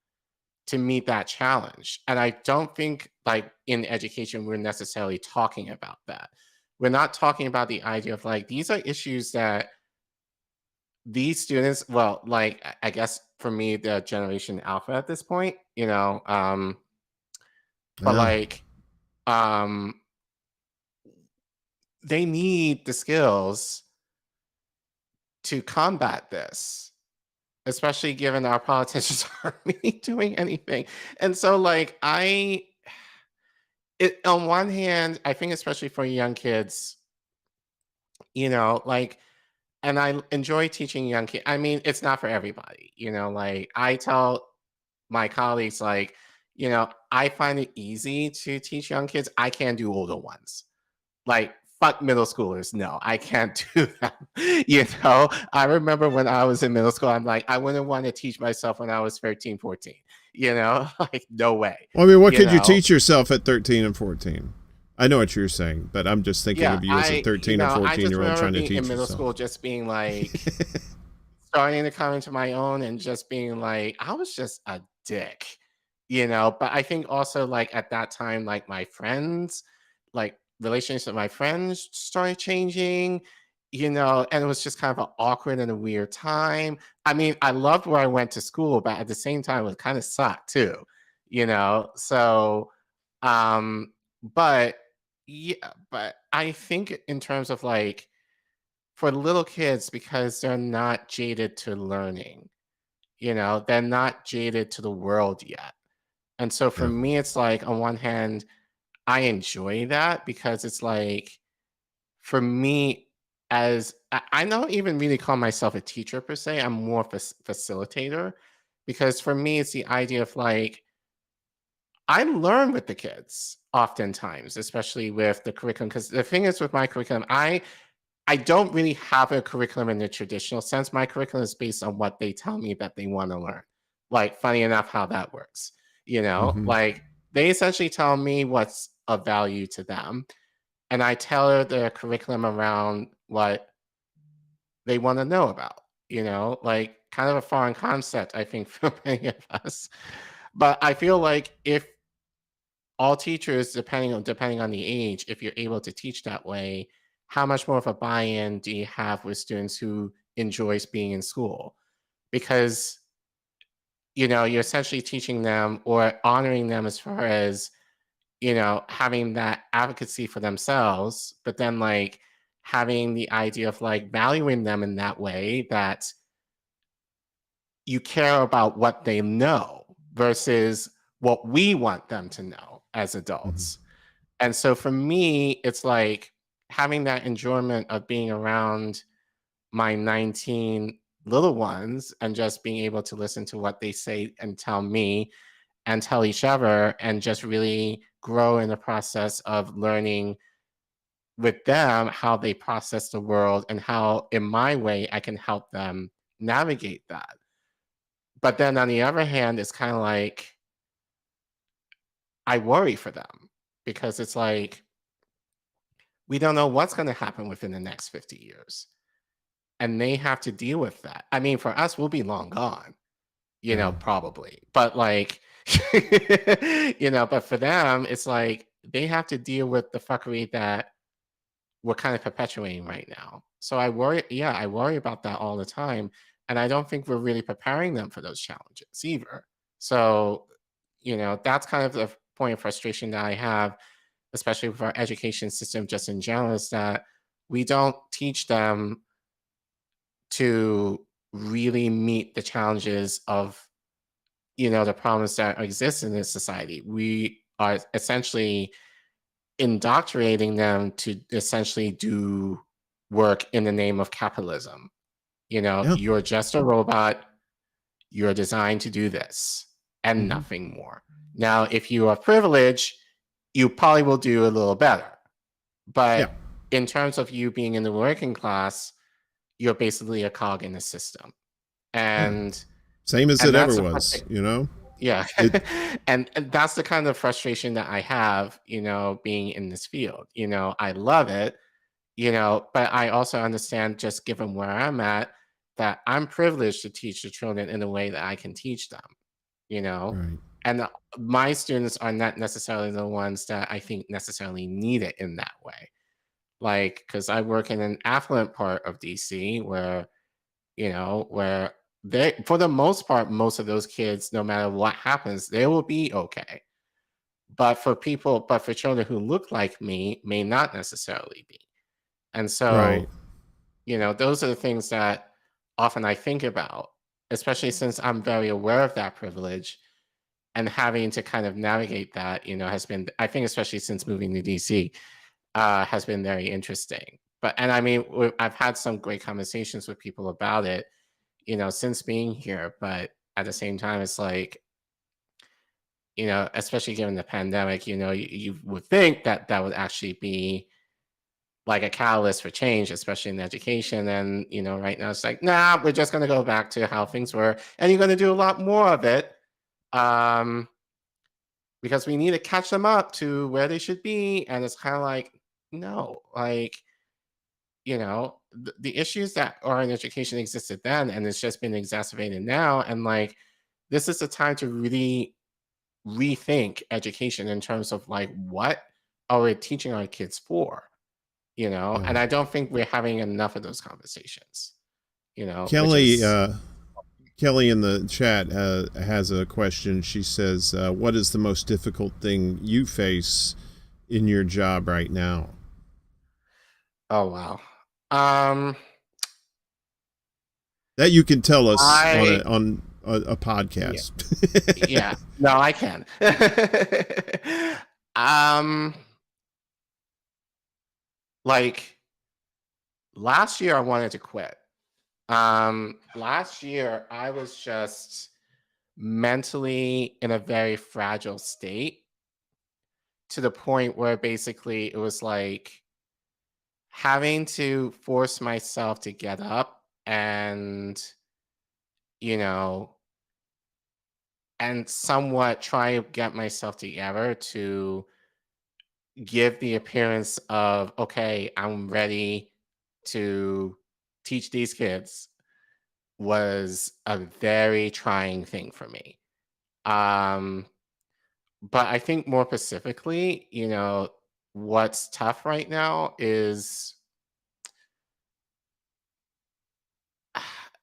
to meet that challenge? And I don't think like in education, we're necessarily talking about that. We're not talking about the idea of like, these are issues that these students, well, like, I guess for me, the generation alpha at this point, but Yeah. like, they need the skills to combat this, especially given our politicians aren't really doing anything. And so like on one hand, I think especially for young kids, like, and I enjoy teaching young kids. I mean, it's not for everybody, like I tell my colleagues, like, I find it easy to teach young kids. I can't do older ones. Like, fuck middle schoolers. No, I can't do that. I remember when I was in middle school, I'm like, I wouldn't want to teach myself when I was 13, 14, like, no way. Well, I mean, what could you teach yourself at 13 and 14? I know what you're saying, but I'm just thinking of you as a 13 or 14-year-old trying to teach in middle yourself. school, just being like, starting to come into my own and just being like, I was just a dick, but I think also like at that time, like my friends, like relationships with my friends started changing, and it was just kind of an awkward and a weird time. I mean, I loved where I went to school, but at the same time, it kind of sucked too, so, but yeah, but I think in terms of like, for little kids, because they're not jaded to learning, they're not jaded to the world yet. And so for me, it's like, on one hand, I enjoy that because it's like, for me, I don't even really call myself a teacher per se. I'm more of a facilitator, because for me, it's the idea of like, I learn with the kids oftentimes, especially with the curriculum. Because the thing is with my curriculum, I don't really have a curriculum in the traditional sense. My curriculum is based on what they tell me that they want to learn. Like, funny enough, how that works, like they essentially tell me what's of value to them, and I tailor the curriculum around what they want to know about, like kind of a foreign concept, I think, for many of us. But I feel like if all teachers, depending on the age, if you're able to teach that way, how much more of a buy-in do you have with students who enjoys being in school? Because, you're essentially teaching them or honoring them as far as, having that advocacy for themselves, but then like having the idea of like valuing them in that way, that you care about what they know versus what we want them to know as adults. And so for me, it's like having that enjoyment of being around my 19 little ones and just being able to listen to what they say and tell me and tell each other, and just really grow in the process of learning with them how they process the world and how, in my way, I can help them navigate that. But then on the other hand, it's kind of like, I worry for them, because it's like, we don't know what's going to happen within the next 50 years. And they have to deal with that. I mean, for us, we'll be long gone, probably. But like, but for them, it's like, they have to deal with the fuckery that we're kind of perpetuating right now. So I worry about that all the time. And I don't think we're really preparing them for those challenges either. So, that's kind of the point of frustration that I have, especially with our education system just in general, is that we don't teach them to really meet the challenges of, the problems that exist in this society. We are essentially indoctrinating them to essentially do work in the name of capitalism. You're just a robot. You're designed to do this and nothing more. Now, if you are privileged, you probably will do a little better. But in terms of you being in the working class, you're basically a cog in the system. And same as it ever was, Yeah. And that's the kind of frustration that I have, being in this field. I love it, but I also understand, just given where I'm at, that I'm privileged to teach the children in a way that I can teach them, you know? Right. And my students are not necessarily the ones that I think necessarily need it in that way. Like, because I work in an affluent part of DC where, where they, for the most part, most of those kids, no matter what happens, they will be okay. But for children who look like me, may not necessarily be. And Right. so, those are the things that often I think about, especially since I'm very aware of that privilege, and having to kind of navigate that, has been, I think, especially since moving to DC, has been very interesting. And I mean, I've had some great conversations with people about it, since being here. But at the same time, it's like, especially given the pandemic, you would think that that would actually be like a catalyst for change, especially in education. And, right now it's like, nah, we're just going to go back to how things were. And you're going to do a lot more of it, because we need to catch them up to where they should be. And it's kind of like, no, like, the issues that are in education existed then, and it's just been exacerbated now. And like, this is the time to really rethink education in terms of like, what are we teaching our kids for? Yeah. And I don't think we're having enough of those conversations, which Kelly, is, Kelly in the chat has a question. She says, "What is the most difficult thing you face in your job right now?" oh, wow. Um, That you can tell us I, on a yeah, podcast. yeah, no, I can. um, like last year I wanted to quit. Last year I was just mentally in a very fragile state, to the point where basically it was like having to force myself to get up and, you know, and somewhat try to get myself together to give the appearance of, okay, I'm ready to teach these kids, was a very trying thing for me. Um, but I think more specifically, what's tough right now is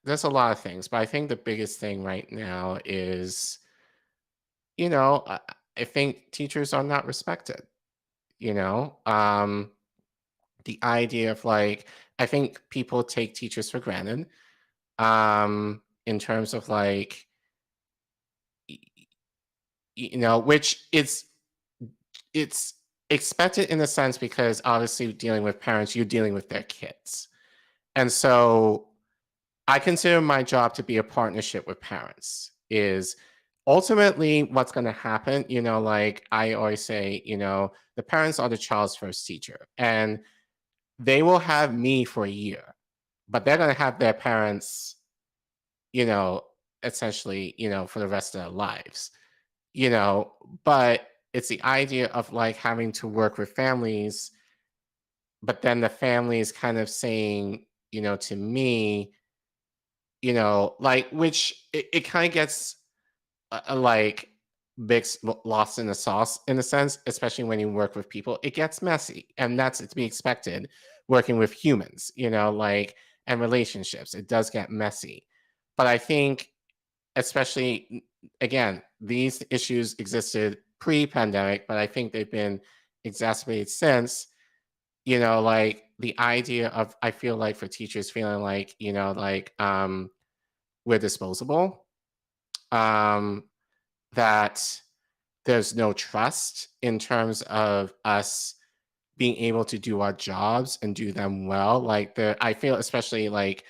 there's a lot of things, but I think the biggest thing right now is, I think teachers are not respected, you know? The idea of like, I think people take teachers for granted, in terms of like, y- which it's expected in a sense, because obviously dealing with parents, you're dealing with their kids. And so I consider my job to be a partnership with parents. Is ultimately what's going to happen, like I always say, the parents are the child's first teacher, and they will have me for a year, but they're going to have their parents, you know, essentially, for the rest of their lives, but it's the idea of like having to work with families, but then the families kind of saying, to me, like, which it kind of gets like lost in the sauce in a sense, especially when you work with people. It gets messy, and that's to be expected working with humans, like, and relationships. It does get messy. But I think, especially, again, these issues existed pre-pandemic, but I think they've been exacerbated since, like the idea of, I feel like for teachers feeling like, like, we're disposable, um, that there's no trust in terms of us being able to do our jobs and do them well. Like, I feel, especially like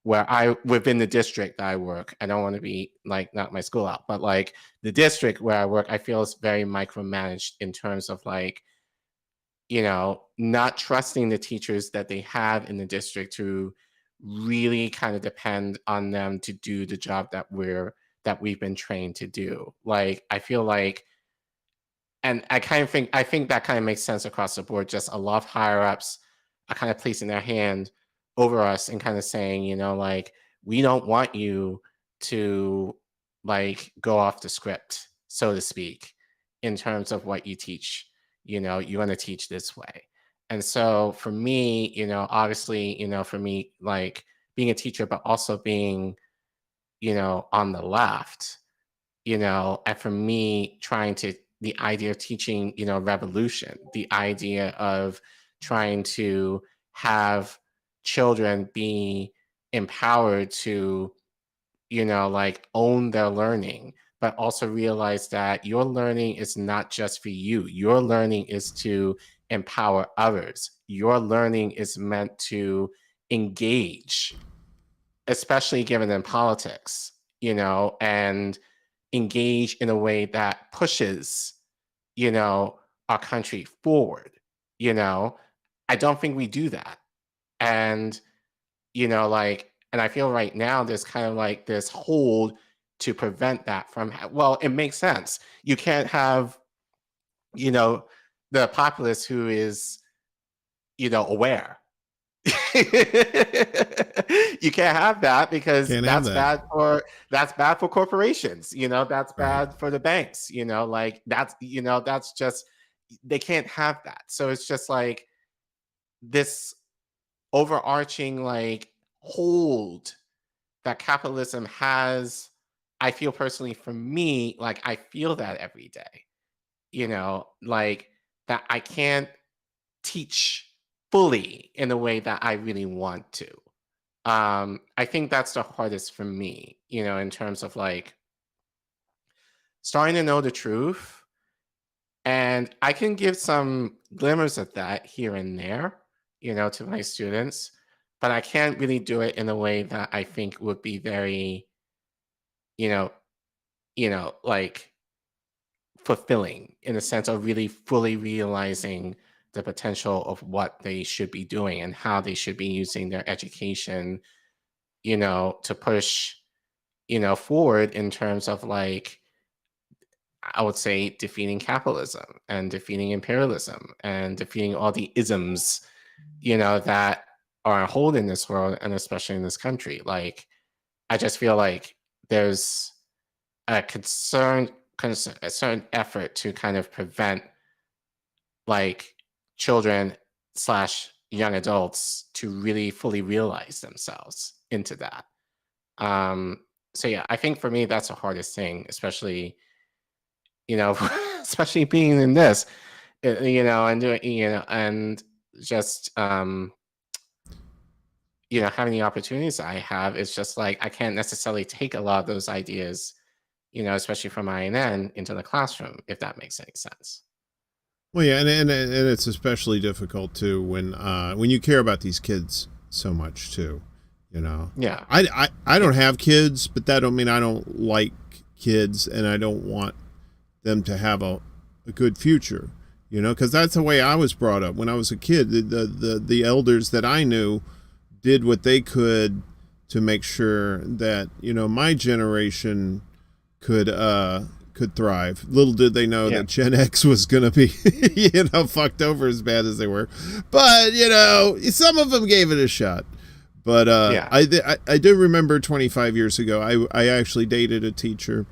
within the district that I work, I don't want to be like, not my school out, but like the district where I work, I feel is very micromanaged in terms of like, not trusting the teachers that they have in the district to really kind of depend on them to do the job that we've been trained to do. Like, I feel like, and I think that kind of makes sense across the board. Just a lot of higher ups are kind of placing their hand over us and kind of saying, you know, like, we don't want you to like go off the script, so to speak, in terms of what you teach. You know, you want to teach this way. And so for me, you know, obviously, you know, for me, like being a teacher, but also being, you know, on the left, you know, and for me, the idea of teaching, you know, revolution, the idea of trying to have children be empowered to, you know, like own their learning, but also realize that your learning is not just for you. Your learning is to empower others. Your learning is meant to engage, especially given in politics, you know, and engage in a way that pushes, you know, our country forward. You know, I don't think we do that. And, you know, like, and I feel right now there's kind of like this hold to prevent that from, well, it makes sense. You can't have, you know, the populace who is, you know, aware. You can't have that because Can't have that. that's bad for corporations, you know, that's Right. bad for the banks, you know, like that's, you know, that's just, they can't have that. So it's just like this overarching like hold that capitalism has. I feel personally, for me, like I feel that every day, you know, like that I can't teach fully in a way that I really want to. I think that's the hardest for me, you know, in terms of like starting to know the truth. And I can give some glimmers of that here and there, you know, to my students, but I can't really do it in a way that I think would be very, you know, like fulfilling in a sense of really fully realizing the potential of what they should be doing and how they should be using their education, you know, to push, you know, forward in terms of like, I would say defeating capitalism and defeating imperialism and defeating all the isms, you know, that are on hold in this world and especially in this country. Like, I just feel like there's a a certain effort to kind of prevent like children slash young adults to really fully realize themselves into that. Um, so yeah, I think for me that's the hardest thing, especially, you know, especially being in this, you know, and doing, you know, and just you know, having the opportunities I have, it's just like I can't necessarily take a lot of those ideas, you know, especially from INN into the classroom, if that makes any sense. Well, yeah, and it's especially difficult too when you care about these kids so much too. You know, Yeah. I don't have kids, but that don't mean I don't like kids and I don't want them to have a good future. You know, because that's the way I was brought up when I was a kid. The elders that I knew did what they could to make sure that, you know, my generation could thrive. Little did they know that Gen X was going to be, you know, fucked over as bad as they were. But, you know, some of them gave it a shot. But I do remember 25 years ago, I actually dated a teacher,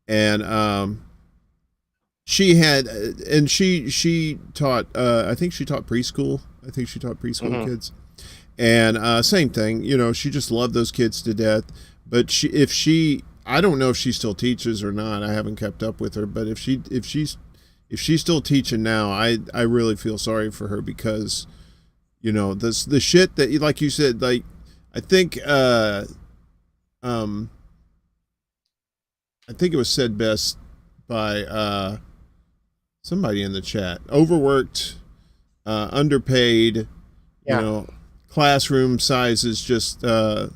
and she had, and she taught, I think she taught preschool. I think she taught preschool kids. And same thing, you know, she just loved those kids to death. But I don't know if she still teaches or not. I haven't kept up with her, but if she's still teaching now, I really feel sorry for her because, you know, the shit that, like you said, like I think it was said best by somebody in the chat. Overworked, underpaid, you know, classroom sizes just through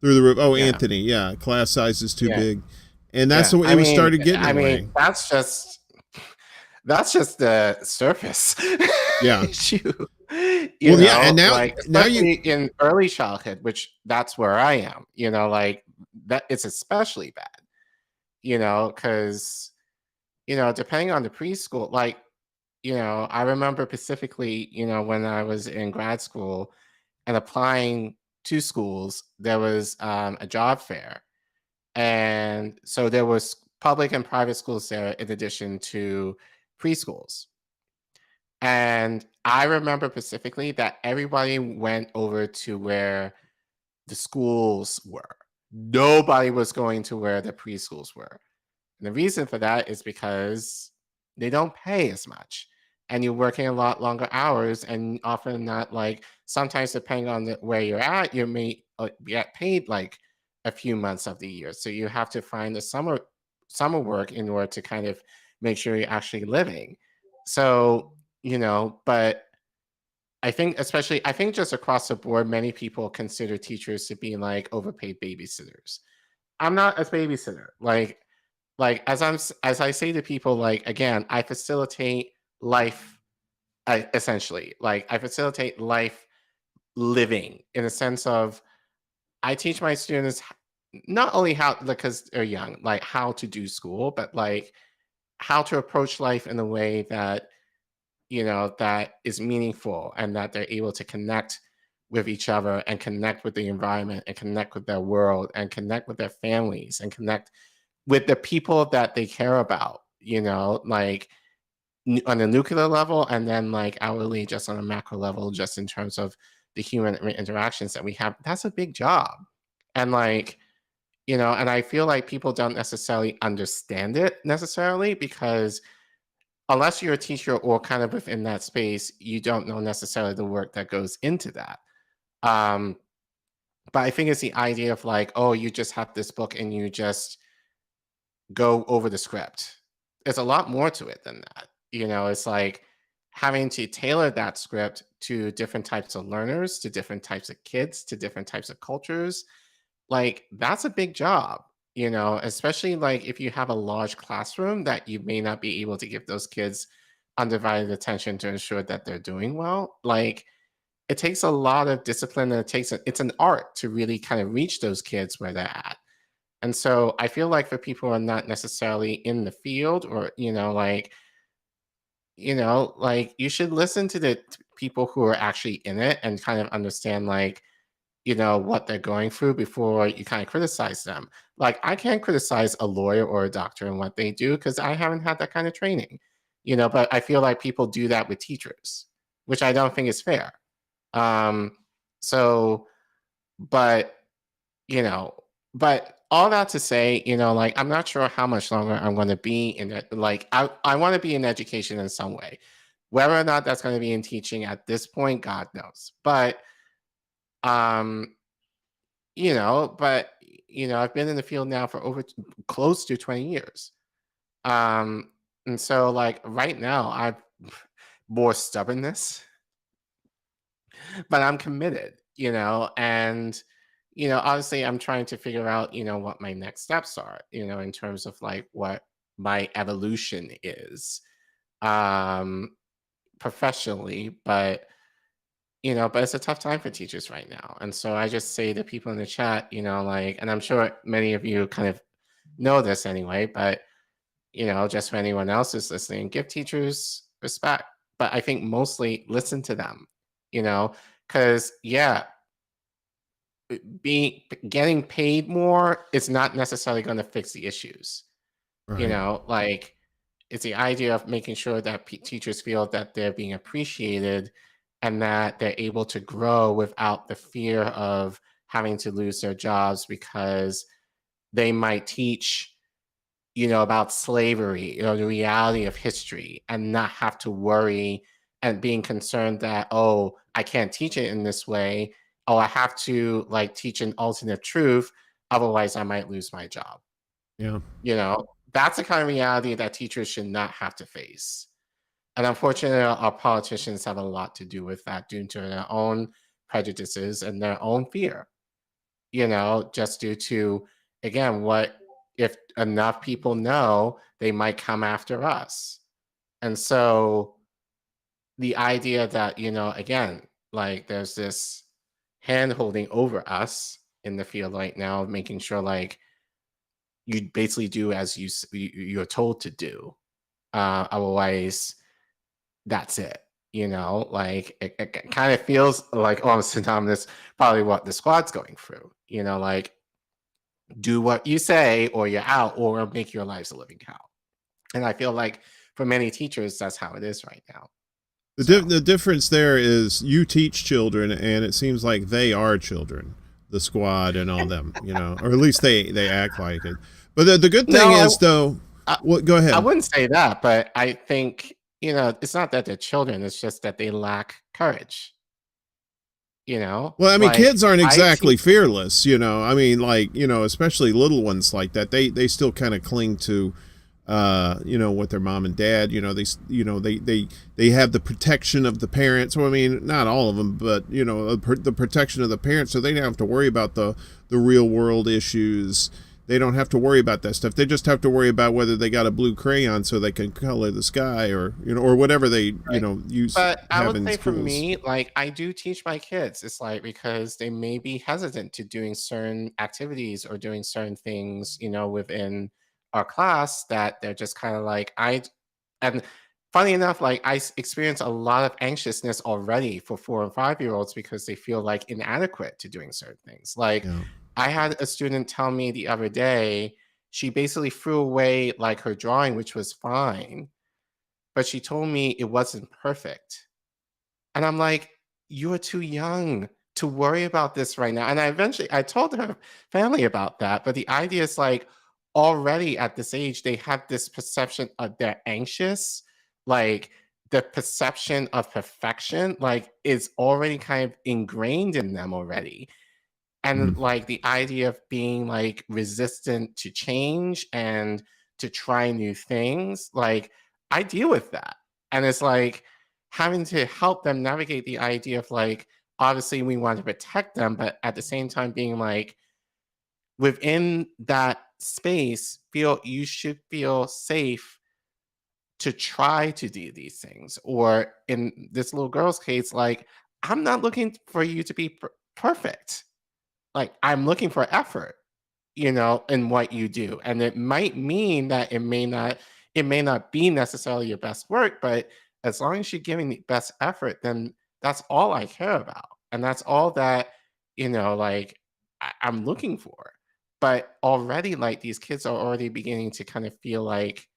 the roof. Oh, Anthony, class size is too big, and that's the way we started getting. I mean, that's just the surface issue. You know, and now like especially in early childhood, which that's where I am. You know, like that it's especially bad. You know, because you know, depending on the preschool, like I remember specifically, when I was in grad school and applying to schools, there was a job fair. And so there was public and private schools there in addition to preschools. And I remember specifically that everybody went over to where the schools were. Nobody was going to where the preschools were. And the reason for that is because they don't pay as much. And you're working a lot longer hours, and often not like sometimes depending on where you're at, you may get paid like a few months of the year. So you have to find the summer work in order to kind of make sure you're actually living. So, but I think just across the board, many people consider teachers to be like overpaid babysitters. I'm not a babysitter. As I say to people, like, again, I facilitate life, essentially. Like, I facilitate life living in a sense of I teach my students not only how, because they're young, like how to do school, but like how to approach life in a way that that is meaningful and that they're able to connect with each other and connect with the environment and connect with their world and connect with their families and connect with the people that they care about, like on a nuclear level, and then like hourly, just on a macro level, just in terms of the human interactions that we have. That's a big job. And like, and I feel like people don't necessarily understand it necessarily because unless you're a teacher or kind of within that space, you don't know necessarily the work that goes into that. But I think it's the idea of like, oh, you just have this book and you just go over the script. There's a lot more to it than that. It's like having to tailor that script to different types of learners, to different types of kids, to different types of cultures. Like, that's a big job, especially like if you have a large classroom that you may not be able to give those kids undivided attention to ensure that they're doing well. Like, it takes a lot of discipline, and it's an art to really kind of reach those kids where they're at. And so I feel like for people who are not necessarily in the field or, like you should listen to the people who are actually in it and kind of understand like, what they're going through before you kind of criticize them. Like, I can't criticize a lawyer or a doctor and what they do because I haven't had that kind of training, but I feel like people do that with teachers, which I don't think is fair. So, but, but all that to say, like, I'm not sure how much longer I'm going to be in it. Like, I want to be in education in some way. Whether or not that's going to be in teaching at this point, God knows. But, but, I've been in the field now for close to 20 years. And so, like, right now, I've more stubbornness, but I'm committed, and, honestly, I'm trying to figure out, what my next steps are, in terms of like what my evolution is, professionally, but it's a tough time for teachers right now. And so I just say to people in the chat, like, and I'm sure many of you kind of know this anyway, but, just for anyone else who's listening, give teachers respect. But I think mostly listen to them, because, yeah, getting paid more is not necessarily going to fix the issues. Right. Like, it's the idea of making sure that teachers feel that they're being appreciated and that they're able to grow without the fear of having to lose their jobs because they might teach, about slavery, the reality of history, and not have to worry and being concerned that, oh, I can't teach it in this way. Oh, I have to like teach an alternate truth. Otherwise, I might lose my job. Yeah. That's the kind of reality that teachers should not have to face. And unfortunately, our politicians have a lot to do with that due to their own prejudices and their own fear, just due to, again, what if enough people know, they might come after us. And so the idea that, again, like there's this hand holding over us in the field right now, making sure like you basically do as you're told to do. Otherwise, that's it. Like it kind of feels like almost synonymous, probably what the squad's going through. Like do what you say or you're out, or make your lives a living hell. And I feel like for many teachers, that's how it is right now. The difference there is you teach children, and it seems like they are children, the squad and all them, or at least they act like it. But the good thing is, though, go ahead. I wouldn't say that, but I think, it's not that they're children. It's just that they lack courage. Well, I mean, kids aren't exactly fearless, I mean, like, especially little ones like that. They still kind of cling to, what their mom and dad, they have the protection of the parents. Well, I mean, not all of them, but, the protection of the parents. So they don't have to worry about the real world issues. They don't have to worry about that stuff. They just have to worry about whether they got a blue crayon so they can color the sky, or or whatever they use. But I would say for me, like, I do teach my kids. It's like, because they may be hesitant to doing certain activities or doing certain things, within our class, that they're just kind of like, and funny enough, like, I experience a lot of anxiousness already for 4 and 5-year-olds because they feel like inadequate to doing certain things. Like, I had a student tell me the other day, she basically threw away like her drawing, which was fine, but she told me it wasn't perfect. And I'm like, you are too young to worry about this right now. And I told her family about that, but the idea is like, already at this age, they have this perception of they're anxious, like the perception of perfection, like, is already kind of ingrained in them already. And like the idea of being like resistant to change and to try new things, like, I deal with that. And it's like having to help them navigate the idea of like, obviously we want to protect them, but at the same time being like, within that space, you should feel safe to try to do these things. Or in this little girl's case, like, I'm not looking for you to be perfect. Like, I'm looking for effort, in what you do. And it might mean that it may not be necessarily your best work, but as long as you're giving the best effort, then that's all I care about. And that's all that, like, I'm looking for. But already, like, these kids are already beginning to kind of feel like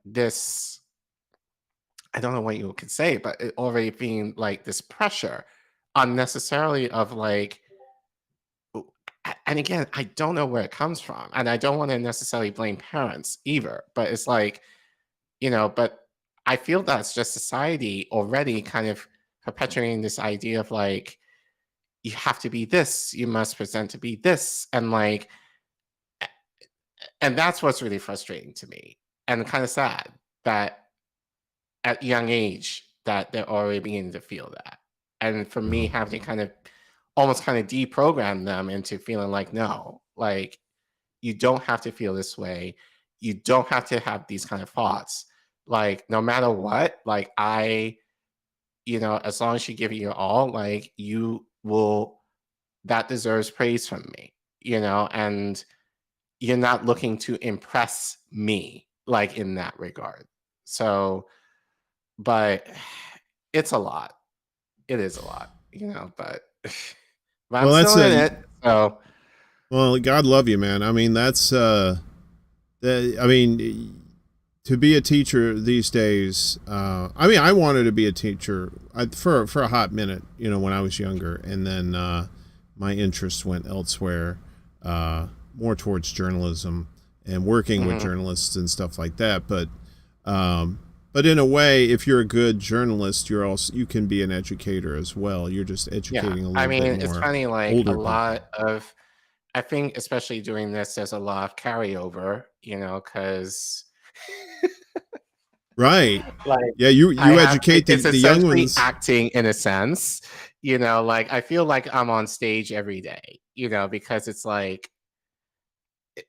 this, I don't know what you could say, but it already being like this pressure unnecessarily of like, and again, I don't know where it comes from, and I don't want to necessarily blame parents either, but it's like, but I feel that's just society already kind of perpetuating this idea of like, you have to be this, you must present to be this, and like, and that's what's really frustrating to me, and kind of sad that at young age that they're already beginning to feel that. And for me, having to kind of almost kind of deprogram them into feeling like, no, like, you don't have to feel this way. You don't have to have these kind of thoughts. Like, no matter what, like, as long as you give it your all, like, that deserves praise from me, and you're not looking to impress me, like, in that regard. So, but it's a lot. It is a lot, but I'm still in it. So, well, God love you, man. I mean, that's I mean, to be a teacher these days. I mean, I wanted to be a teacher for a hot minute, when I was younger, and then my interest went elsewhere, more towards journalism and working with journalists and stuff like that. But in a way, if you're a good journalist, you can be an educator as well. You're just educating a little bit more. I mean, it's funny, like, I think especially doing this, there's a lot of carryover, because right. Like, yeah, you educate the young ones. Acting in a sense, like, I feel like I'm on stage every day, because it's like,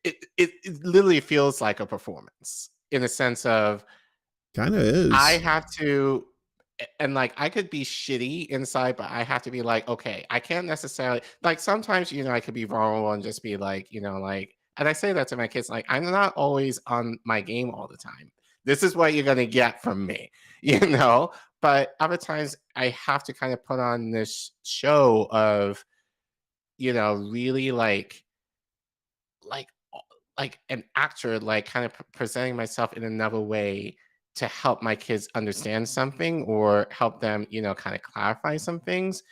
it literally feels like a performance in a sense of, kind of is. I have to, and like, I could be shitty inside, but I have to be like, okay, I can't necessarily, like, sometimes, I could be vulnerable and just be like, like, and I say that to my kids, like, I'm not always on my game all the time. this is what you're going to get from me, you know? But other times I have to kind of put on this show of, you know, really like an actor, like kind of presenting myself in another way to help my kids understand something or help them, you know, kind of clarify some things,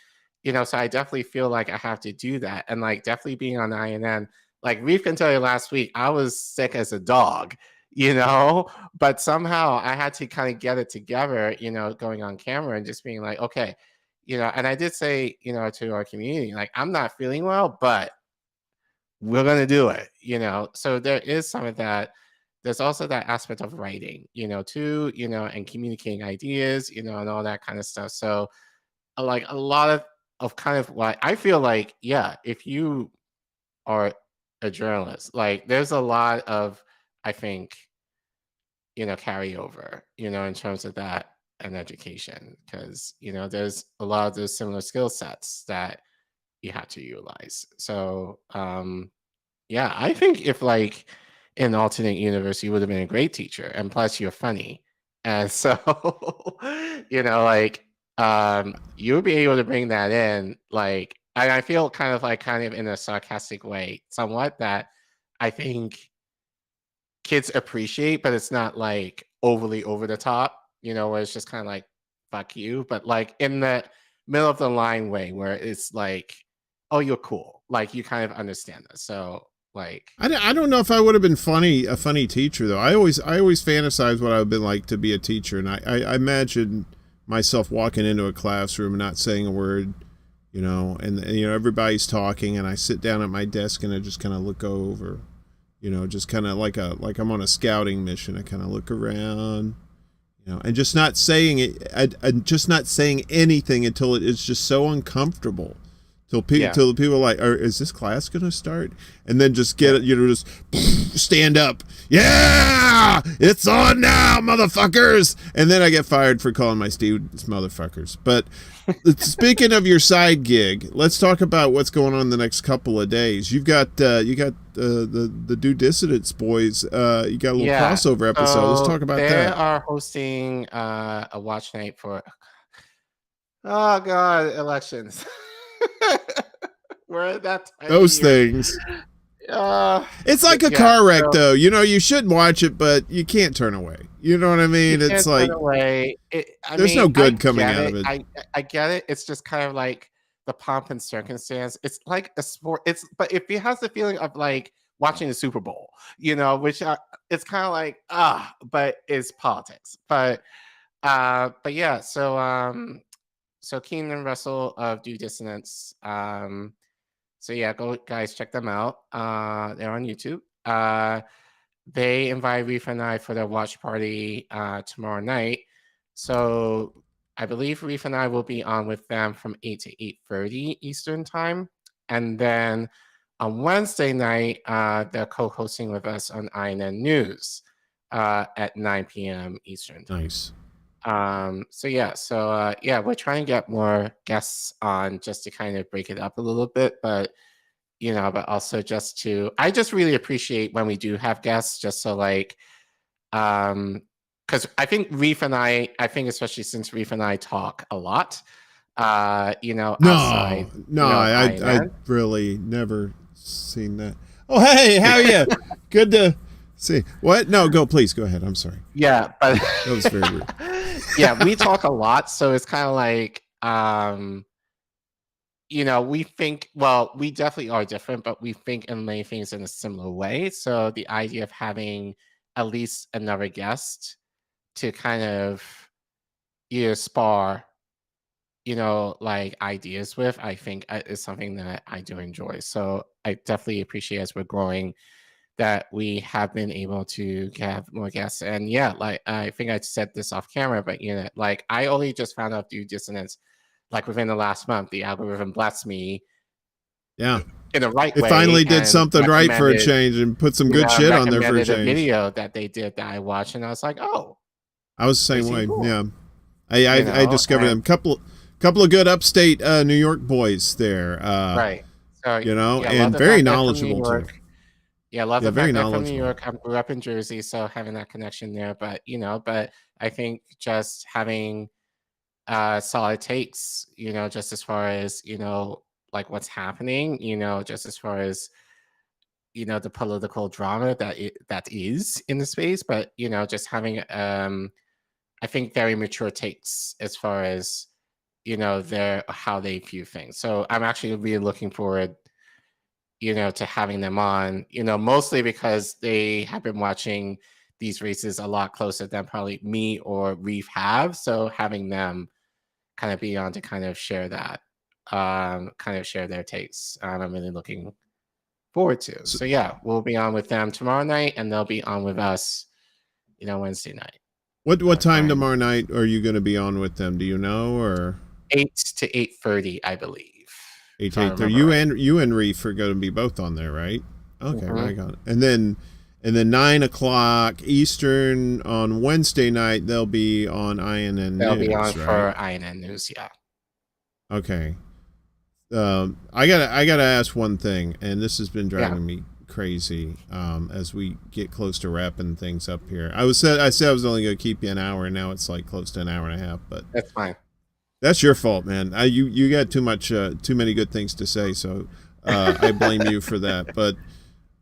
you know. So I definitely feel like I have to do that. And like definitely being on INN, like Reef can tell you last week, I was sick as a dog, you know, but somehow I had to kind of get it together, you know, going on camera and just being like, okay, you know. And I did say, you know, to our community, like, I'm not feeling well, but we're going to do it, you know. So there is some of that. There's also that aspect of writing, you know, too, you know, and communicating ideas, you know, and all that kind of stuff. So like a lot of kind of what I feel like, yeah, if you are a journalist, like there's a lot of, I think, you know, carryover, you know, in terms of that and education, because, you know, there's a lot of those similar skill sets that you have to utilize. So yeah, I think if like in an alternate universe, you would have been a great teacher, and plus you're funny, and so you know, like you would be able to bring that in. Like I feel kind of in a sarcastic way, somewhat, that I think kids appreciate, but it's not like overly over the top, you know, where it's just kind of like fuck you, but like in the middle of the line way where it's like, oh, you're cool, like you kind of understand this. So like, I don't know if I would have been a funny teacher though. I always fantasize what I would have been like to be a teacher, and I imagine myself walking into a classroom and not saying a word, you know, and you know everybody's talking, and I sit down at my desk and I just kind of look over, you know, just kind of like I'm on a scouting mission. I kind of look around, you know, and just not saying it, just not saying anything until it's just so uncomfortable. Till the people are like, is this class gonna start? And then just get it, you know, just stand up. Yeah, it's on now, motherfuckers. And then I get fired for calling my students motherfuckers. But speaking of your side gig, let's talk about what's going on the next couple of days. You've got the Due Dissidents boys. You got a little crossover episode. So let's talk about that. They are hosting a watch night for elections. We're at that time Those of year. things. It's like a car wreck, though. You know, you shouldn't watch it, but you can't turn away. You know what I mean? It's like there's no good coming out of it. I get it. It's just kind of like the pomp and circumstance. It's like a sport. But if it has the feeling of like watching the Super Bowl, you know, which it's kind of like but it's politics. But yeah. So Keenan and Russell of Due Dissonance. So yeah, go guys, check them out. They're on YouTube. They invite Reef and I for their watch party tomorrow night. So I believe Reef and I will be on with them from 8 to 8:30 Eastern time. And then on Wednesday night, they're co-hosting with us on INN News at 9 p.m. Eastern time. Nice. So yeah, we're trying to get more guests on just to kind of break it up a little bit, but you know, but also just to, I just really appreciate when we do have guests, just so like, because I think Reef and I think especially since Reef and I talk a lot, you know, outside. No, I really never seen that. Oh, hey, how are you? Good to see. What? No, please go ahead. I'm sorry. Yeah, but that was very rude. Yeah, we talk a lot, so it's kind of like, you know, we think, well, we definitely are different, but we think and lay things in a similar way. So the idea of having at least another guest to kind of either spar, you know, like ideas with, I think is something that I do enjoy. So I definitely appreciate as we're growing that we have been able to have more guests. And yeah, like I think I said this off camera, but you know, like I only just found out Due Dissonance like within the last month. The algorithm blessed me. Yeah. In the right way. It finally did something right for a change and put some good shit on there for a change. A video that they did that I watched, and I was like, oh. I was the same way. Cool. Yeah. I discovered them. Couple of good upstate New York boys there. Right. So, you know, and very knowledgeable too. Yeah, love Yeah, the very fact that from New knowledgeable. York. I grew up in Jersey, so having that connection there. But but I think just having solid takes, just as far as like what's happening, just as far as the political drama that is in the space, but just having I think very mature takes as far as their how they view things. So I'm actually really looking forward to having them on, mostly because they have been watching these races a lot closer than probably me or Reef have. So having them kind of be on to kind of share that, kind of share their takes, I'm really looking forward to. So So yeah, we'll be on with them tomorrow night, and they'll be on with us, Wednesday night. what time Fine. tomorrow night are you going to be on with them? Do you know, or 8 to 8:30, I believe. 8 If I 8:30? remember right. You and Reef are going to be both on there, right? Okay, Mhm. right on. And then 9 o'clock Eastern on Wednesday night, they'll be on INN They'll be on News, right? for INN News, yeah. Okay. I gotta ask one thing, and this has been Yeah. driving me crazy. As we get close to wrapping things up here, I said I was only gonna keep you an hour, and now it's like close to an hour and a half. But That's fine. that's your fault, man. You got too many good things to say, so I blame you for that. But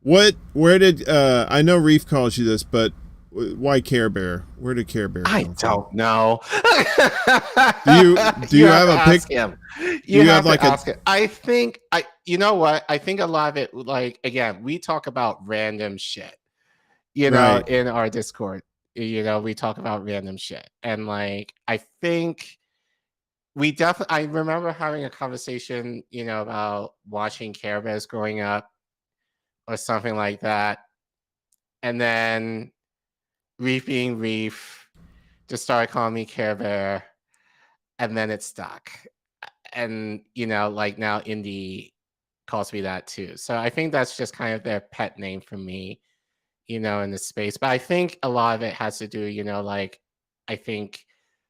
where did I know Reef calls you this, but why Care Bear? Where did Care Bear I come from? don't know. Do you have to a ask pic? him? You You have have like to a ask him. I think you know what? I think a lot of it, like again, we talk about random shit, right. in our Discord. We talk about random shit. And like I think we definitely I remember having a conversation, about watching Care Bears growing up or something like that. And then Reef being Reef just started calling me Care Bear, and then it stuck. And like now Indy calls me that too. So I think that's just kind of their pet name for me, in the space. But I think a lot of it has to do, like I think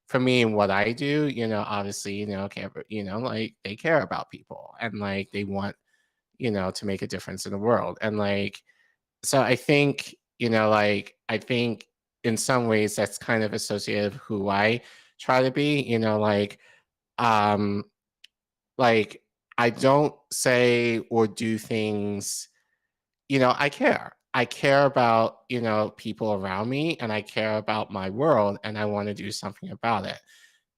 for me and what I do, obviously, care, like they care about people and like they want, to make a difference in the world. And like, so I think, like I think in some ways that's kind of associated with who I try to be, um, like I don't say or do things, I care. I care about, people around me and I care about my world and I want to do something about it.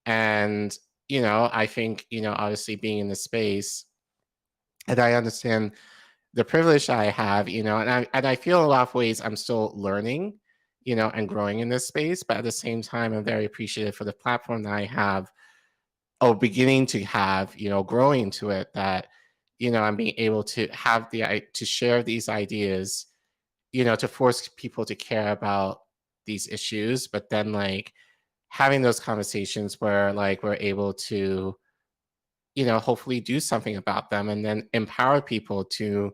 And, I think, obviously being in the space and I understand the privilege I have, and I feel in a lot of ways I'm still learning, and growing in this space, but at the same time, I'm very appreciative for the platform that I have or beginning to have, growing to it that, I'm being able to have to share these ideas, to force people to care about these issues, but then like having those conversations where like we're able to, hopefully do something about them and then empower people to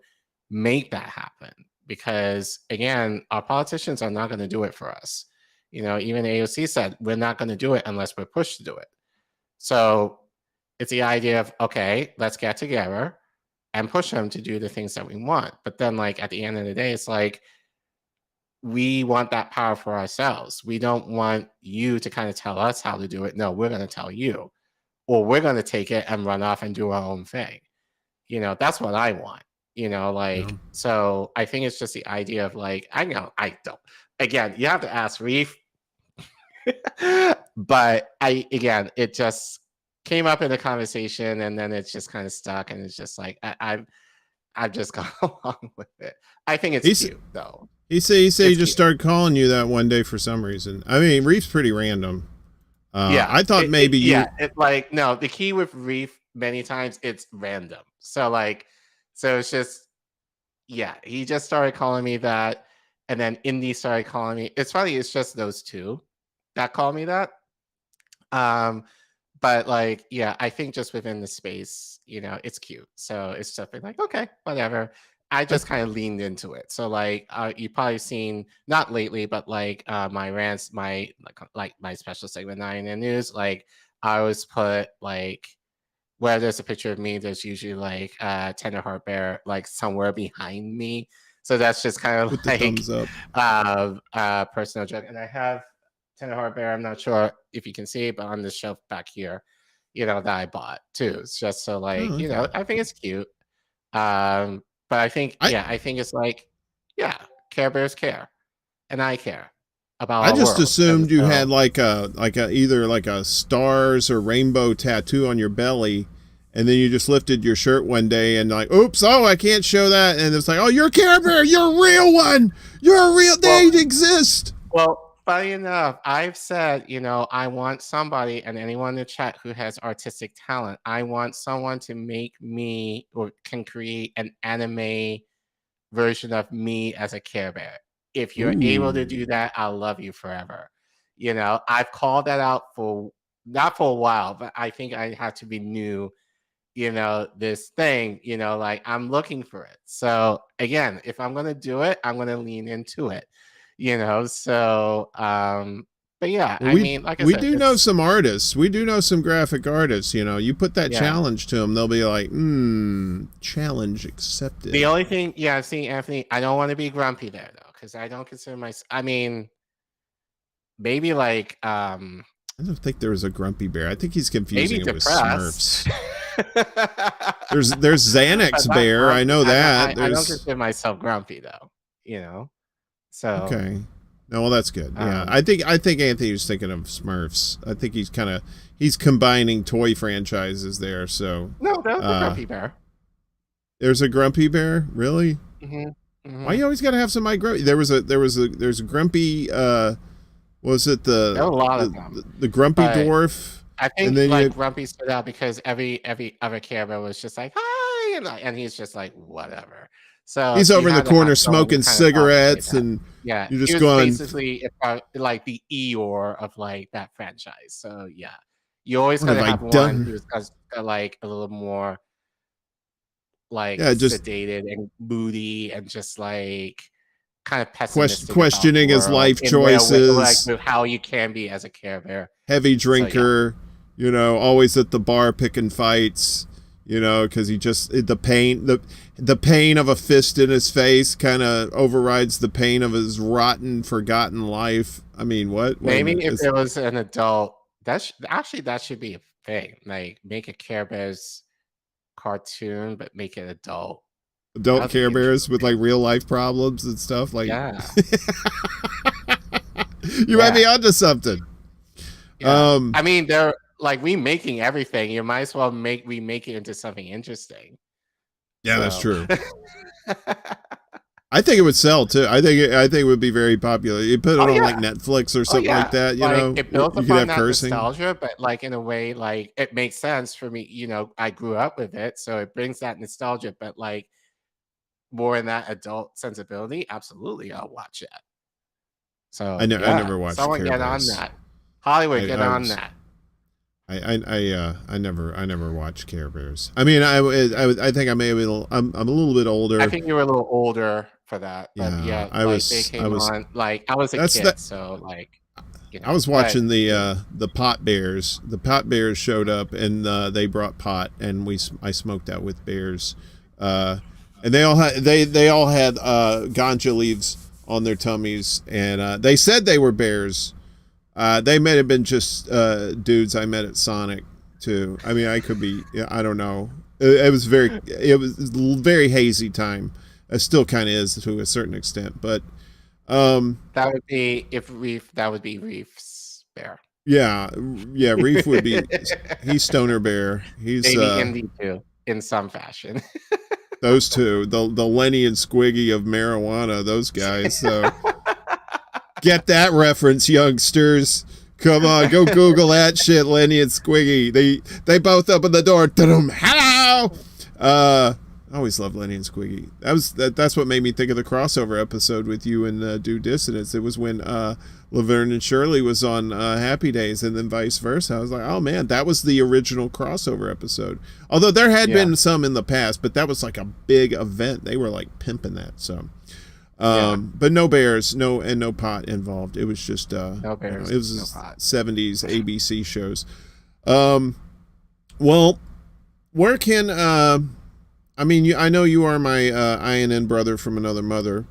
make that happen. Because again, our politicians are not going to do it for us. Even AOC said, we're not going to do it unless we're pushed to do it. So it's the idea of, okay, let's get together and push them to do the things that we want. But then, like, at the end of the day, it's like, we want that power for ourselves. We don't want you to kind of tell us how to do it. No, we're going to tell you, or we're going to take it and run off and do our own thing. That's what I want, like, Yeah. so I think it's just the idea of like, I know I don't, again, you have to ask Reef, but again, it just came up in the conversation and then it's just kind of stuck and it's just like, I've just gone along with it. I think it's cute though. He said he just cute. started calling you that one day for some reason. I mean, Reef's pretty random. Yeah, I thought maybe you. Yeah, it's like no. The key with Reef many times it's random. So like, so it's just yeah. He just started calling me that, and then Indy started calling me. It's funny. It's just those two that call me that. Um, but like, yeah, I think just within the space, it's cute. So it's something like, okay, whatever. I just kind of leaned into it. So like, you probably seen not lately, but like my rants, my like my special segment 9 in news. Like I always put like where there's a picture of me, there's usually like Tender Heart Bear like somewhere behind me. So that's just kind of With the like thumbs up. personal joke. And I have Tenderheart Bear. I'm not sure if you can see it, but on the shelf back here, that I bought too. It's just so like, Oh, okay. I think it's cute. But I think, I think it's like, Care Bears care, and I care about. I just assumed you had like like a either like a stars or rainbow tattoo on your belly, and then you just lifted your shirt one day and like, oops, oh, I can't show that, and it's like, oh, you're a Care Bear, you're a real one, you're a real, they exist. Well, funny enough, I've said, I want somebody, and anyone in the chat who has artistic talent, I want someone to make me or can create an anime version of me as a Care Bear. If you're able to do that, I'll love you forever. I've called that out for not for a while, but I think I have to renew, this thing, like I'm looking for it. So again, if I'm going to do it, I'm going to lean into it, so, but yeah, Well, I mean, like I we said, do know some artists. We do know some graphic artists. You put that challenge to them, they'll be like, challenge accepted. The only thing, see, Anthony, I don't want to be grumpy there though, because I don't consider myself. I mean, maybe like, I don't think there was a grumpy bear. I think he's confusing it with Smurfs. there's Xanax Bear. I know that. I don't consider myself grumpy though. So okay. No, well, that's good. Yeah, I think Anthony was thinking of Smurfs. I think he's combining toy franchises there. So no, that's a grumpy bear. There's a grumpy bear, really? Mm-hmm. Mm-hmm. Why you always gotta have somebody grumpy? There's a grumpy. Was it there were a lot of them. The grumpy dwarf? I think like grumpy stood out because every other Care Bear was just like hi, and he's just like whatever. So he's over in the corner smoking cigarettes, and you're just going basically like the Eeyore of like that franchise. So you always gotta have one who's got like a little more like sedated and moody and just like kind of pessimistic, questioning his life choices, like how you can be as a Care Bear. Heavy drinker, always at the bar picking fights. Because he just the pain of a fist in his face kind of overrides the pain of his rotten, forgotten life. I mean, what? Maybe if there was an adult, that should be a thing. Like make a Care Bears cartoon, but make it adult. Adult Care Bears with like real life problems and stuff. Like, you might be onto something. Yeah. I mean, they're like remaking everything. You might as well remake it into something interesting. Yeah, that's true. I think it would sell too. I think it would be very popular. You put it on like Netflix or something like that. It builds upon that nostalgia, but like in a way, like it makes sense for me. I grew up with it, so it brings that nostalgia. But like more in that adult sensibility, absolutely, I'll watch it. So I never watched. Someone get on that. Hollywood, get on that. I never watched Care Bears. I mean, I think I may have been. I'm a little bit older. I think you were a little older for that. But I was a kid, so like. I was watching the pot bears. The pot bears showed up and they brought pot, and I smoked out with bears, and they all had ganja leaves on their tummies, and they said they were bears. They may have been just dudes I met at Sonic too. I mean, I could be. I don't know. It was very hazy time. It still kind of is to a certain extent, but that would be Reef's bear. Yeah, Reef would be. He's Stoner Bear. He's maybe indie too, in some fashion. Those two, the Lenny and Squiggy of marijuana. Those guys. So. Get that reference, youngsters. Come on, go Google that shit, Lenny and Squiggy. They both open the door. Hello! I always loved Lenny and Squiggy. That's what made me think of the crossover episode with you and Do Dissonance. It was when Laverne and Shirley was on Happy Days, and then vice versa. I was like, oh man, that was the original crossover episode. Although there had been some in the past, but that was like a big event. They were like pimping that, so... but no bears, no pot involved. It was just no bears, it was no pot. 70s ABC shows. Well, where can I mean, I know you are my INN brother from another mother.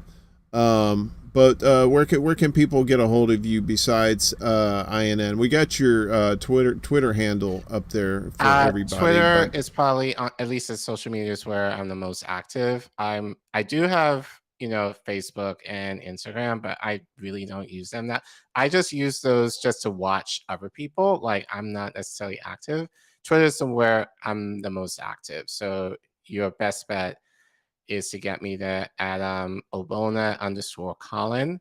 But where can people get a hold of you besides INN? We got your Twitter handle up there for everybody. Twitter But is probably at least the social media is where I'm the most active. I do have Facebook and Instagram, but I really don't use them. That I just use those just to watch other people. Like I'm not necessarily active. Twitter is where I'm the most active. So your best bet is to get me there at Obona_Collin.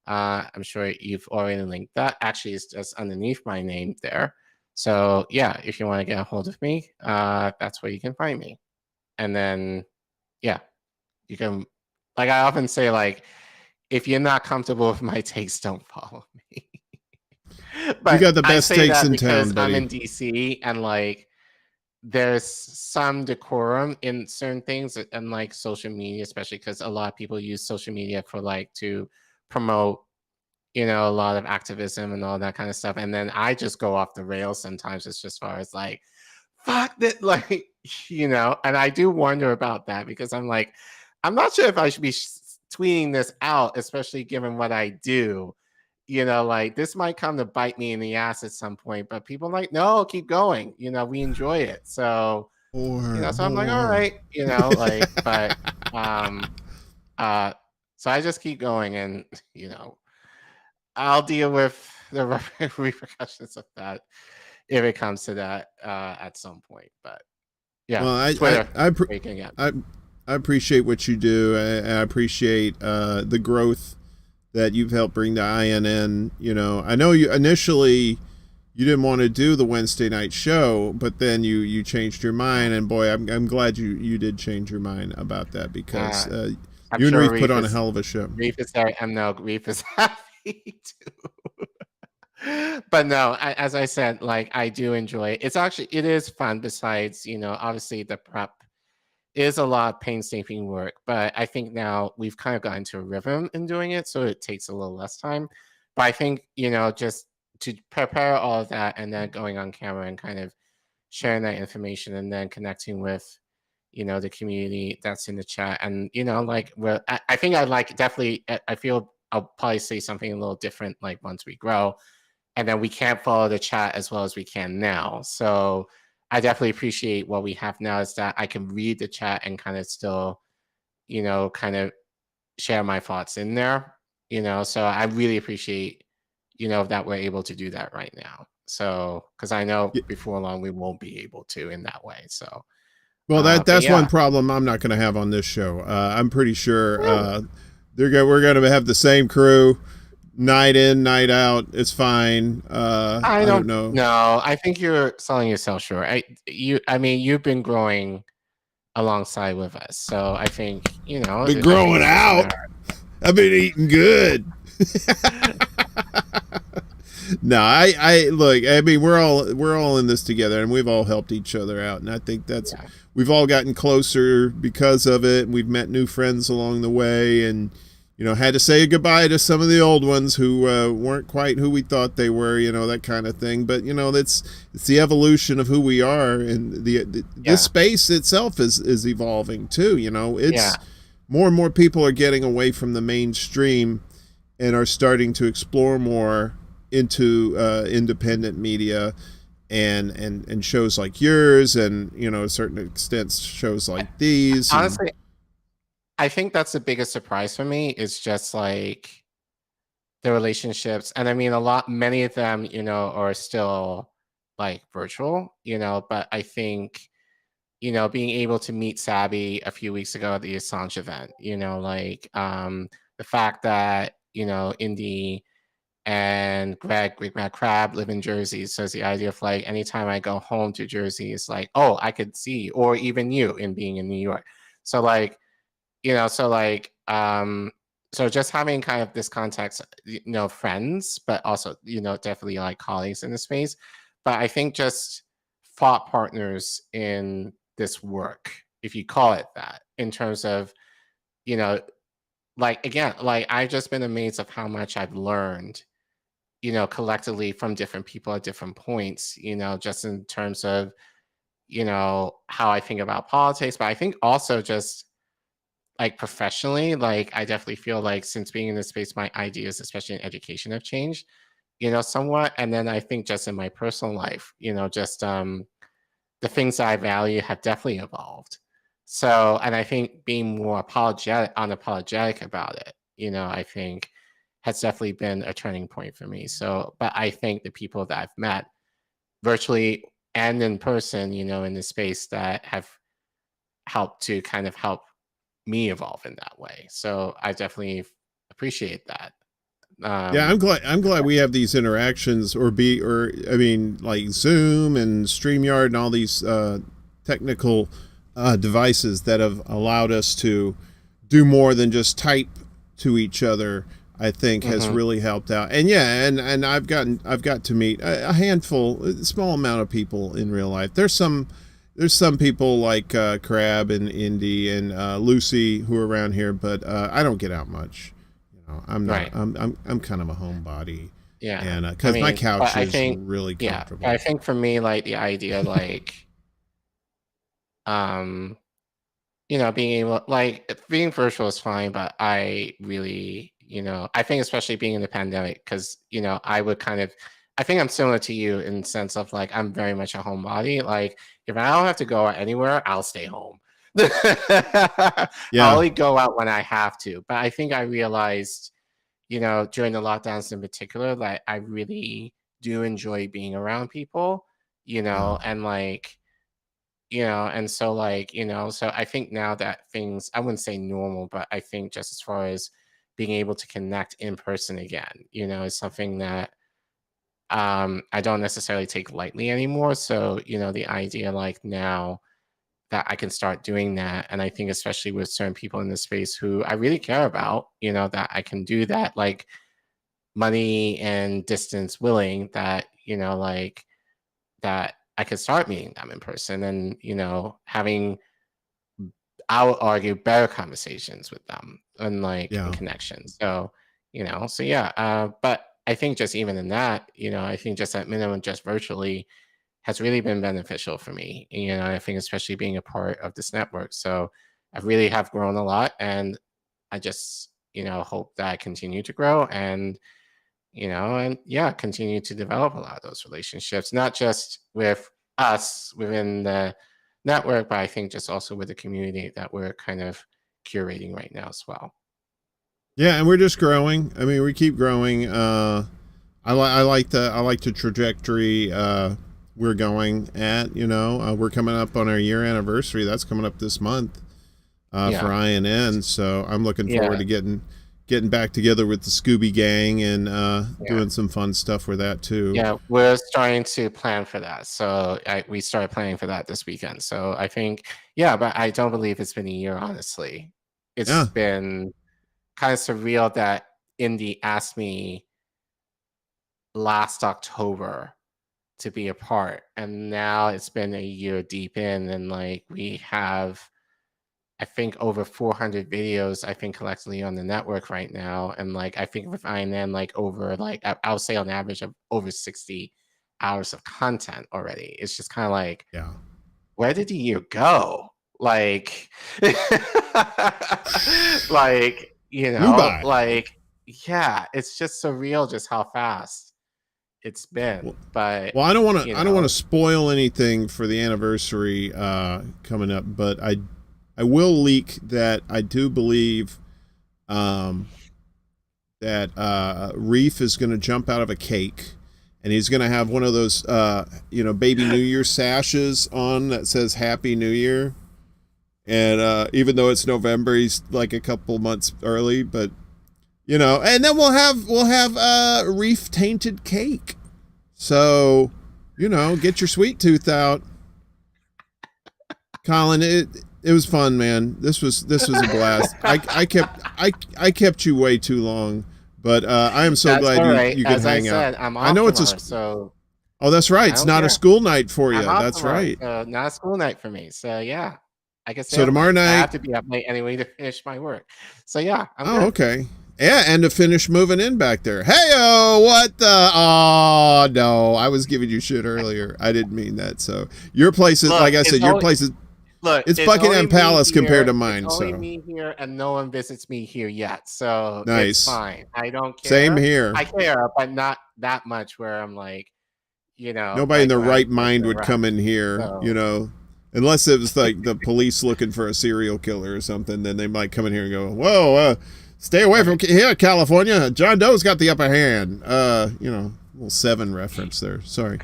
I'm sure you've already linked that. Actually, it's just underneath my name there. So yeah, if you want to get a hold of me, that's where you can find me. And then yeah, you can, like I often say, like, if you're not comfortable with my takes, don't follow me. But you got the I best say takes that in because town, buddy. I'm in DC and like there's some decorum in certain things and like social media, especially because a lot of people use social media for like to promote a lot of activism and all that kind of stuff. And then I just go off the rails sometimes. It's just far as like, fuck that, like, and I do wonder about that because I'm like, I'm not sure if I should be tweeting this out, especially given what I do. Like this might come to bite me in the ass at some point, but people are like, no, keep going. We enjoy it. So, so I'm like, all right, like, but, so I just keep going and, I'll deal with the repercussions of that if it comes to that at some point. But yeah, Well, Twitter. I appreciate what you do. I appreciate the growth that you've helped bring to INN. I know you initially you didn't want to do the Wednesday night show, but then you changed your mind, and boy, I'm glad you did change your mind about that because you and Reef put on a hell of a show. Reef is happy too. But no, as I said, like I do enjoy it. It is fun. Besides, obviously the prep is a lot of painstaking work, but I think now we've kind of gotten to a rhythm in doing it, so it takes a little less time. But I think, just to prepare all of that and then going on camera and kind of sharing that information and then connecting with, the community that's in the chat. And, like, I think I'd like definitely, I feel I'll probably say something a little different, like once we grow, and then we can't follow the chat as well as we can now. So I definitely appreciate what we have now is that I can read the chat and kind of still, kind of share my thoughts in there, so I really appreciate, that we're able to do that right now. So, because I know before long we won't be able to in that way. So, well, that's one problem I'm not going to have on this show. I'm pretty sure we're going to have the same crew. Night in, night out. It's fine. I don't know. No, I think you're selling yourself short. I mean, you've been growing alongside with us, so I think been growing out. I've been eating good. No, I look. I mean, we're all in this together, and we've all helped each other out, and I think we've all gotten closer because of it. And we've met new friends along the way, and had to say goodbye to some of the old ones who weren't quite who we thought they were, that kind of thing. But it's the evolution of who we are, and this space itself is evolving too. It's more and more people are getting away from the mainstream and are starting to explore more into independent media and shows like yours, and to a certain extent shows like these. Honestly, I think that's the biggest surprise for me is just like the relationships. And I mean, many of them, are still like virtual, but I think, being able to meet Sabby a few weeks ago at the Assange event, like the fact that, Indy and Greg Crab live in Jersey. So it's the idea of like, anytime I go home to Jersey, it's like, oh, I could see, or even you in being in New York. So like, so just having kind of this context, friends, but also, definitely like colleagues in the space. But I think just thought partners in this work, if you call it that, in terms of, like, again, like I've just been amazed of how much I've learned, collectively from different people at different points, just in terms of, you know, how I think about politics, but I think also just like professionally, like I definitely feel like since being in this space, my ideas, especially in education, have changed, you know, somewhat. And then I think just in my personal life, you know, just the things that I value have definitely evolved. So, and I think being more unapologetic about it, you know, I think has definitely been a turning point for me. So, but I think the people that I've met virtually and in person, you know, in the space that have helped to kind of help me evolve in that way. So I definitely appreciate that. Yeah, I'm glad we have these interactions, or I mean, like Zoom and StreamYard and all these technical devices that have allowed us to do more than just type to each other. I think has really helped out. And yeah, and I've got to meet a handful, a small amount of people in real life. There's some people like Crab and Indy and Lucy who are around here, but I don't get out much. I'm not. Right. I'm kind of a homebody. Yeah, and because my couch is really comfortable. Yeah, I think for me, like the idea, like, you know, being able, like, being virtual is fine, but I really, you know, I think especially being in the pandemic, because you know, I think I'm similar to you in the sense of like I'm very much a homebody. Like, if I don't have to go anywhere, I'll stay home. Yeah. I'll only go out when I have to. But I think I realized, you know, during the lockdowns in particular, that I really do enjoy being around people, you know, and like, you know, and so like, you know, so I think now that things, I wouldn't say normal, but I think just as far as being able to connect in person again, you know, is something that I don't necessarily take lightly anymore. So, you know, the idea like now that I can start doing that. And I think especially with certain people in this space who I really care about, you know, that I can do that, like money and distance willing, that, you know, like that I could start meeting them in person and, you know, having, I would argue, better conversations with them and like and connections. So, you know, so yeah. But I think just even in that, you know, I think just at minimum, just virtually, has really been beneficial for me. You know, I think especially being a part of this network. So I really have grown a lot, and I just, you know, hope that I continue to grow and, you know, and yeah, continue to develop a lot of those relationships, not just with us within the network, but I think just also with the community that we're kind of curating right now as well. Yeah, and we're just growing. I mean, we keep growing. I like the trajectory we're going at, you know. We're coming up on our year anniversary. That's coming up this month for INN. So I'm looking forward to getting back together with the Scooby Gang and doing some fun stuff with that too. Yeah, we're starting to plan for that. So we started planning for that this weekend. So I think, but I don't believe it's been a year, honestly. It's been kind of surreal that Indy asked me last October to be a part, and now it's been a year deep in, and like we have, I think, over 400 videos, I think, collectively on the network right now, and like I think with INN, like over, like I'll say on average of over 60 hours of content already. It's just kind of like, where did the year go? Like, like, you know, like, it's just surreal just how fast it's been. But well, I don't want to spoil anything for the anniversary coming up, but I will leak that I do believe that Reef is going to jump out of a cake, and he's going to have one of those you know, baby New Year sashes on that says Happy New Year. And even though it's November, he's like a couple months early, but you know, and then we'll have Reef tainted cake. So, you know, get your sweet tooth out. Collin, it was fun, man. This was a blast. I kept you way too long, but I am so glad you could hang out. I know it's Oh, that's right. It's not a school night for you. That's right. Not a school night for me. So I guess so tomorrow night I have to be up late anyway to finish my work. So I'm good. Okay. Yeah, and to finish moving in back there. Hey-oh, what the? Oh, no. I was giving you shit earlier. I didn't mean that. So your place is, Look, like I it's said, your only- place is, Look, it's only Buckingham me Palace compared to here- mine. It's only So me here, and no one visits me here yet. So Nice. it's fine. I don't care. Same here. I care, but not that much. Where I'm like, Nobody in their right mind would come in here, So- unless it was like the police looking for a serial killer or something. Then they might come in here and go, "Whoa, stay away from here, California. John Doe's got the upper hand." Little Seven reference there. Sorry.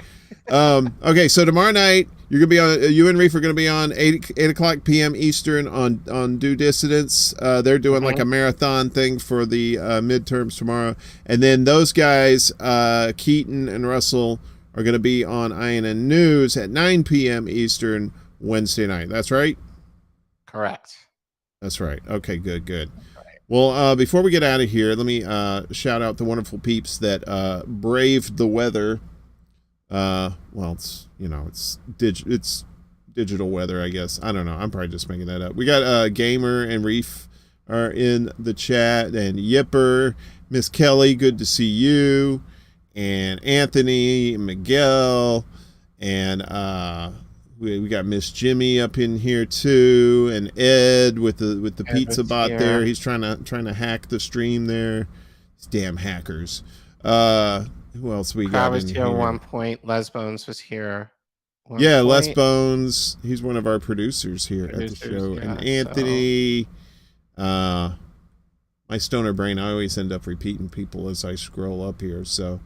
Okay, so tomorrow night you're gonna be on. You and Reef are gonna be on 8 o'clock p.m. Eastern on Due Dissidence. They're doing like a marathon thing for the midterms tomorrow, and then those guys, Keaton and Russell, are gonna be on INN News at 9 p.m. Eastern Wednesday night. That's right. Correct. That's right. Okay, good. Well, before we get out of here, let me shout out the wonderful peeps that braved the weather. It's digital weather, I guess. I don't know. I'm probably just making that up. We got Gamer and Reef are in the chat, and Yipper, Miss Kelly, good to see you, and Anthony, and Miguel, and we got Miss Jimmy up in here too, and Ed with the pizza bot there. He's trying to hack the stream there. These damn hackers. Who else we got was in here here? at one point. Les Bones was here. Yeah, Les Bones. He's one of our producers here at the show. Yeah, and Anthony, my stoner brain, I always end up repeating people as I scroll up here. So,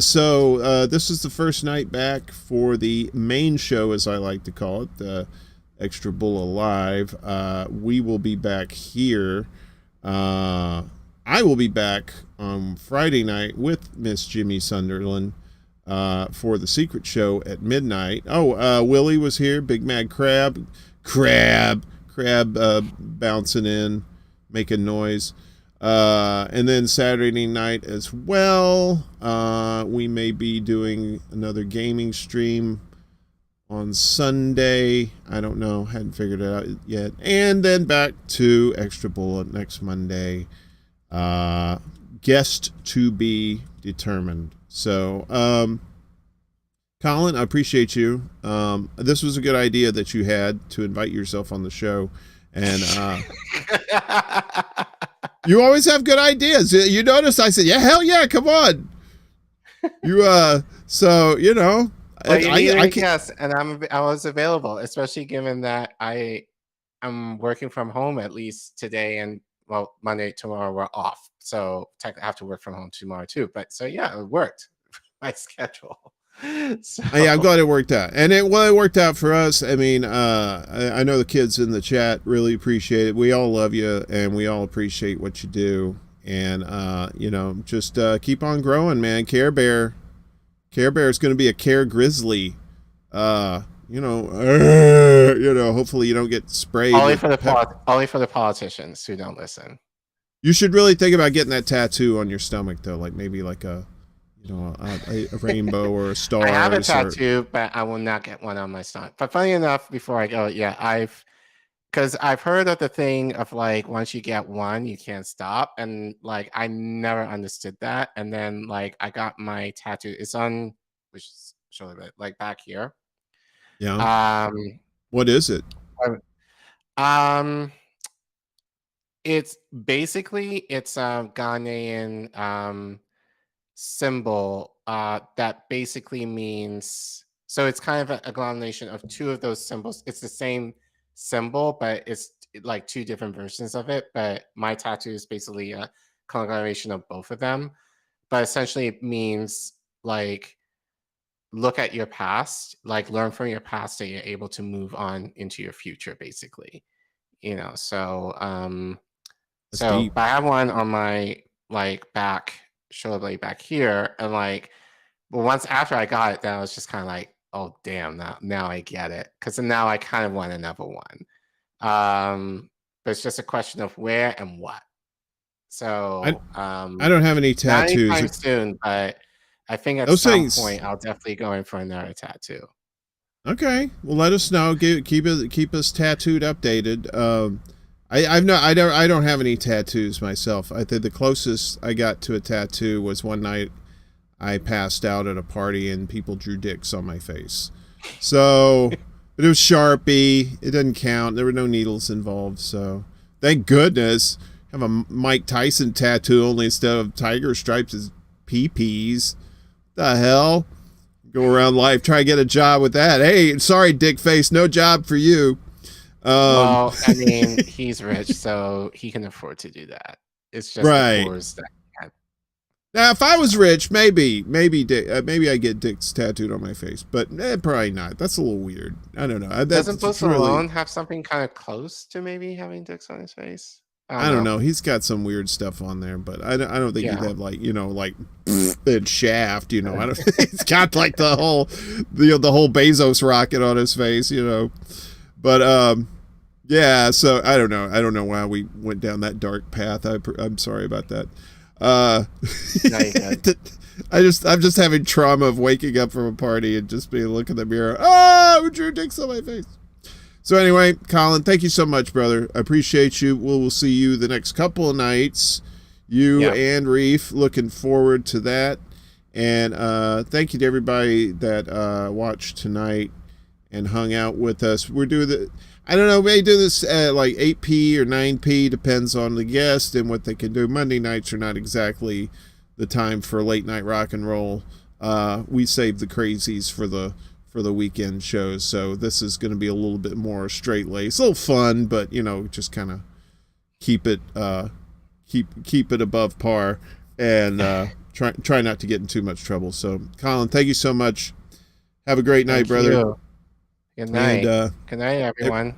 so this is the first night back for the main show, as I like to call it, the Extra Bulla Live. We will be back here. I will be back on Friday night with Miss Jimmy Sunderland for the Secret Show at midnight. Willie was here, Big Mad Crab bouncing in, making noise. And then Saturday night as well, we may be doing another gaming stream on Sunday. I don't know, hadn't figured it out yet. And then back to Extra Bulla next Monday. Guest to be determined. So, Collin, I appreciate you. This was a good idea that you had to invite yourself on the show, and you always have good ideas. You notice I said, "Yeah, hell yeah, come on." So you know, well, yes, and I was available, especially given that I'm working from home at least today, and Monday, tomorrow we're off, so I have to work from home tomorrow too. But so yeah, it worked. My schedule. So. Yeah, I'm glad it worked out, and it worked out for us. I mean, I know the kids in the chat really appreciate it. We all love you, and we all appreciate what you do. And just keep on growing, man. Care Bear is going to be a Care Grizzly. Hopefully you don't get sprayed. Only for the politicians who don't listen. You should really think about getting that tattoo on your stomach, though, like maybe like a rainbow or a star. I have a tattoo, but I will not get one on my stomach. But funny enough, before I go, because I've heard of the thing of like once you get one, you can't stop, and like I never understood that. And then like I got my tattoo. It's on, which is show a bit like back here. Yeah. What is it? It's basically a Ghanaian symbol that basically means, so it's kind of a agglomeration of two of those symbols. It's the same symbol, but it's like two different versions of it. But my tattoo is basically a conglomeration of both of them. But essentially it means like look at your past, like learn from your past so you're able to move on into your future, basically. So deep. I have one on my like back shoulder blade back here, and like, but once after I got it, then I was just kind of like, oh damn, now I get it, because now I kind of want another one. But it's just a question of where and what. So I don't have any tattoos. Not anytime soon, but I think at point I'll definitely go in for another tattoo. Okay, well, let us know. Keep us tattooed updated. I don't have any tattoos myself. I think the closest I got to a tattoo was one night I passed out at a party and people drew dicks on my face. So, but it was Sharpie. It doesn't count. There were no needles involved. So, thank goodness. I have a Mike Tyson tattoo only instead of tiger stripes as PPs. The hell? Go around life, try to get a job with that. Hey, sorry, dick face, no job for you. Well, I mean, he's rich, so he can afford to do that. It's just Right. the poors that can't. Now, if I was rich, maybe I get dicks tattooed on my face, but probably not. That's a little weird. I don't know. Doesn't Post Malone have something kind of close to maybe having dicks on his face? I don't know. He's got some weird stuff on there, but I don't think he'd have like and Shaft. I don't. He's got like the whole Bezos rocket on his face. But yeah. So I don't know. I don't know why we went down that dark path. I'm sorry about that. I'm just having trauma of waking up from a party and just being look in the mirror. Who drew dicks on my face? So anyway, Collin, thank you so much, brother. I appreciate you. We'll see you the next couple of nights. You and Reef, looking forward to that. And thank you to everybody that watched tonight and hung out with us. We're doing I don't know, we may do this at like 8p or 9p, depends on the guest and what they can do. Monday nights are not exactly the time for late night rock and roll. We save the crazies for the weekend shows, so this is going to be a little bit more straight laced, a little fun, but just kind of keep it above par and try not to get in too much trouble. So Collin, thank you so much. Have a great night, brother. You. Good night. And, good night, everyone.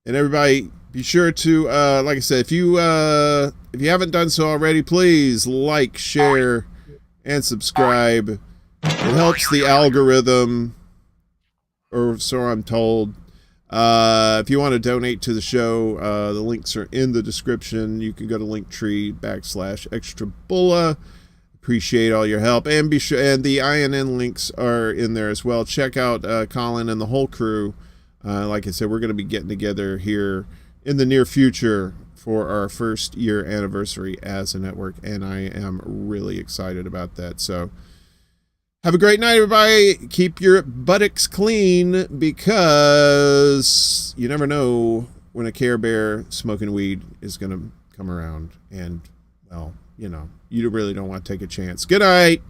And everybody, be sure to like I said, if you haven't done so already, please like, share, and subscribe. It helps the algorithm, or so I'm told. If you want to donate to the show, the links are in the description. You can go to Linktree/Extra Bulla. Appreciate all your help, and be sure, and the INN links are in there as well. Check out Collin and the whole crew. Like I said, we're going to be getting together here in the near future for our first year anniversary as a network, and I am really excited about that. So have a great night, everybody. Keep your buttocks clean, because you never know when a Care Bear smoking weed is going to come around. And, well, you really don't want to take a chance. Good night.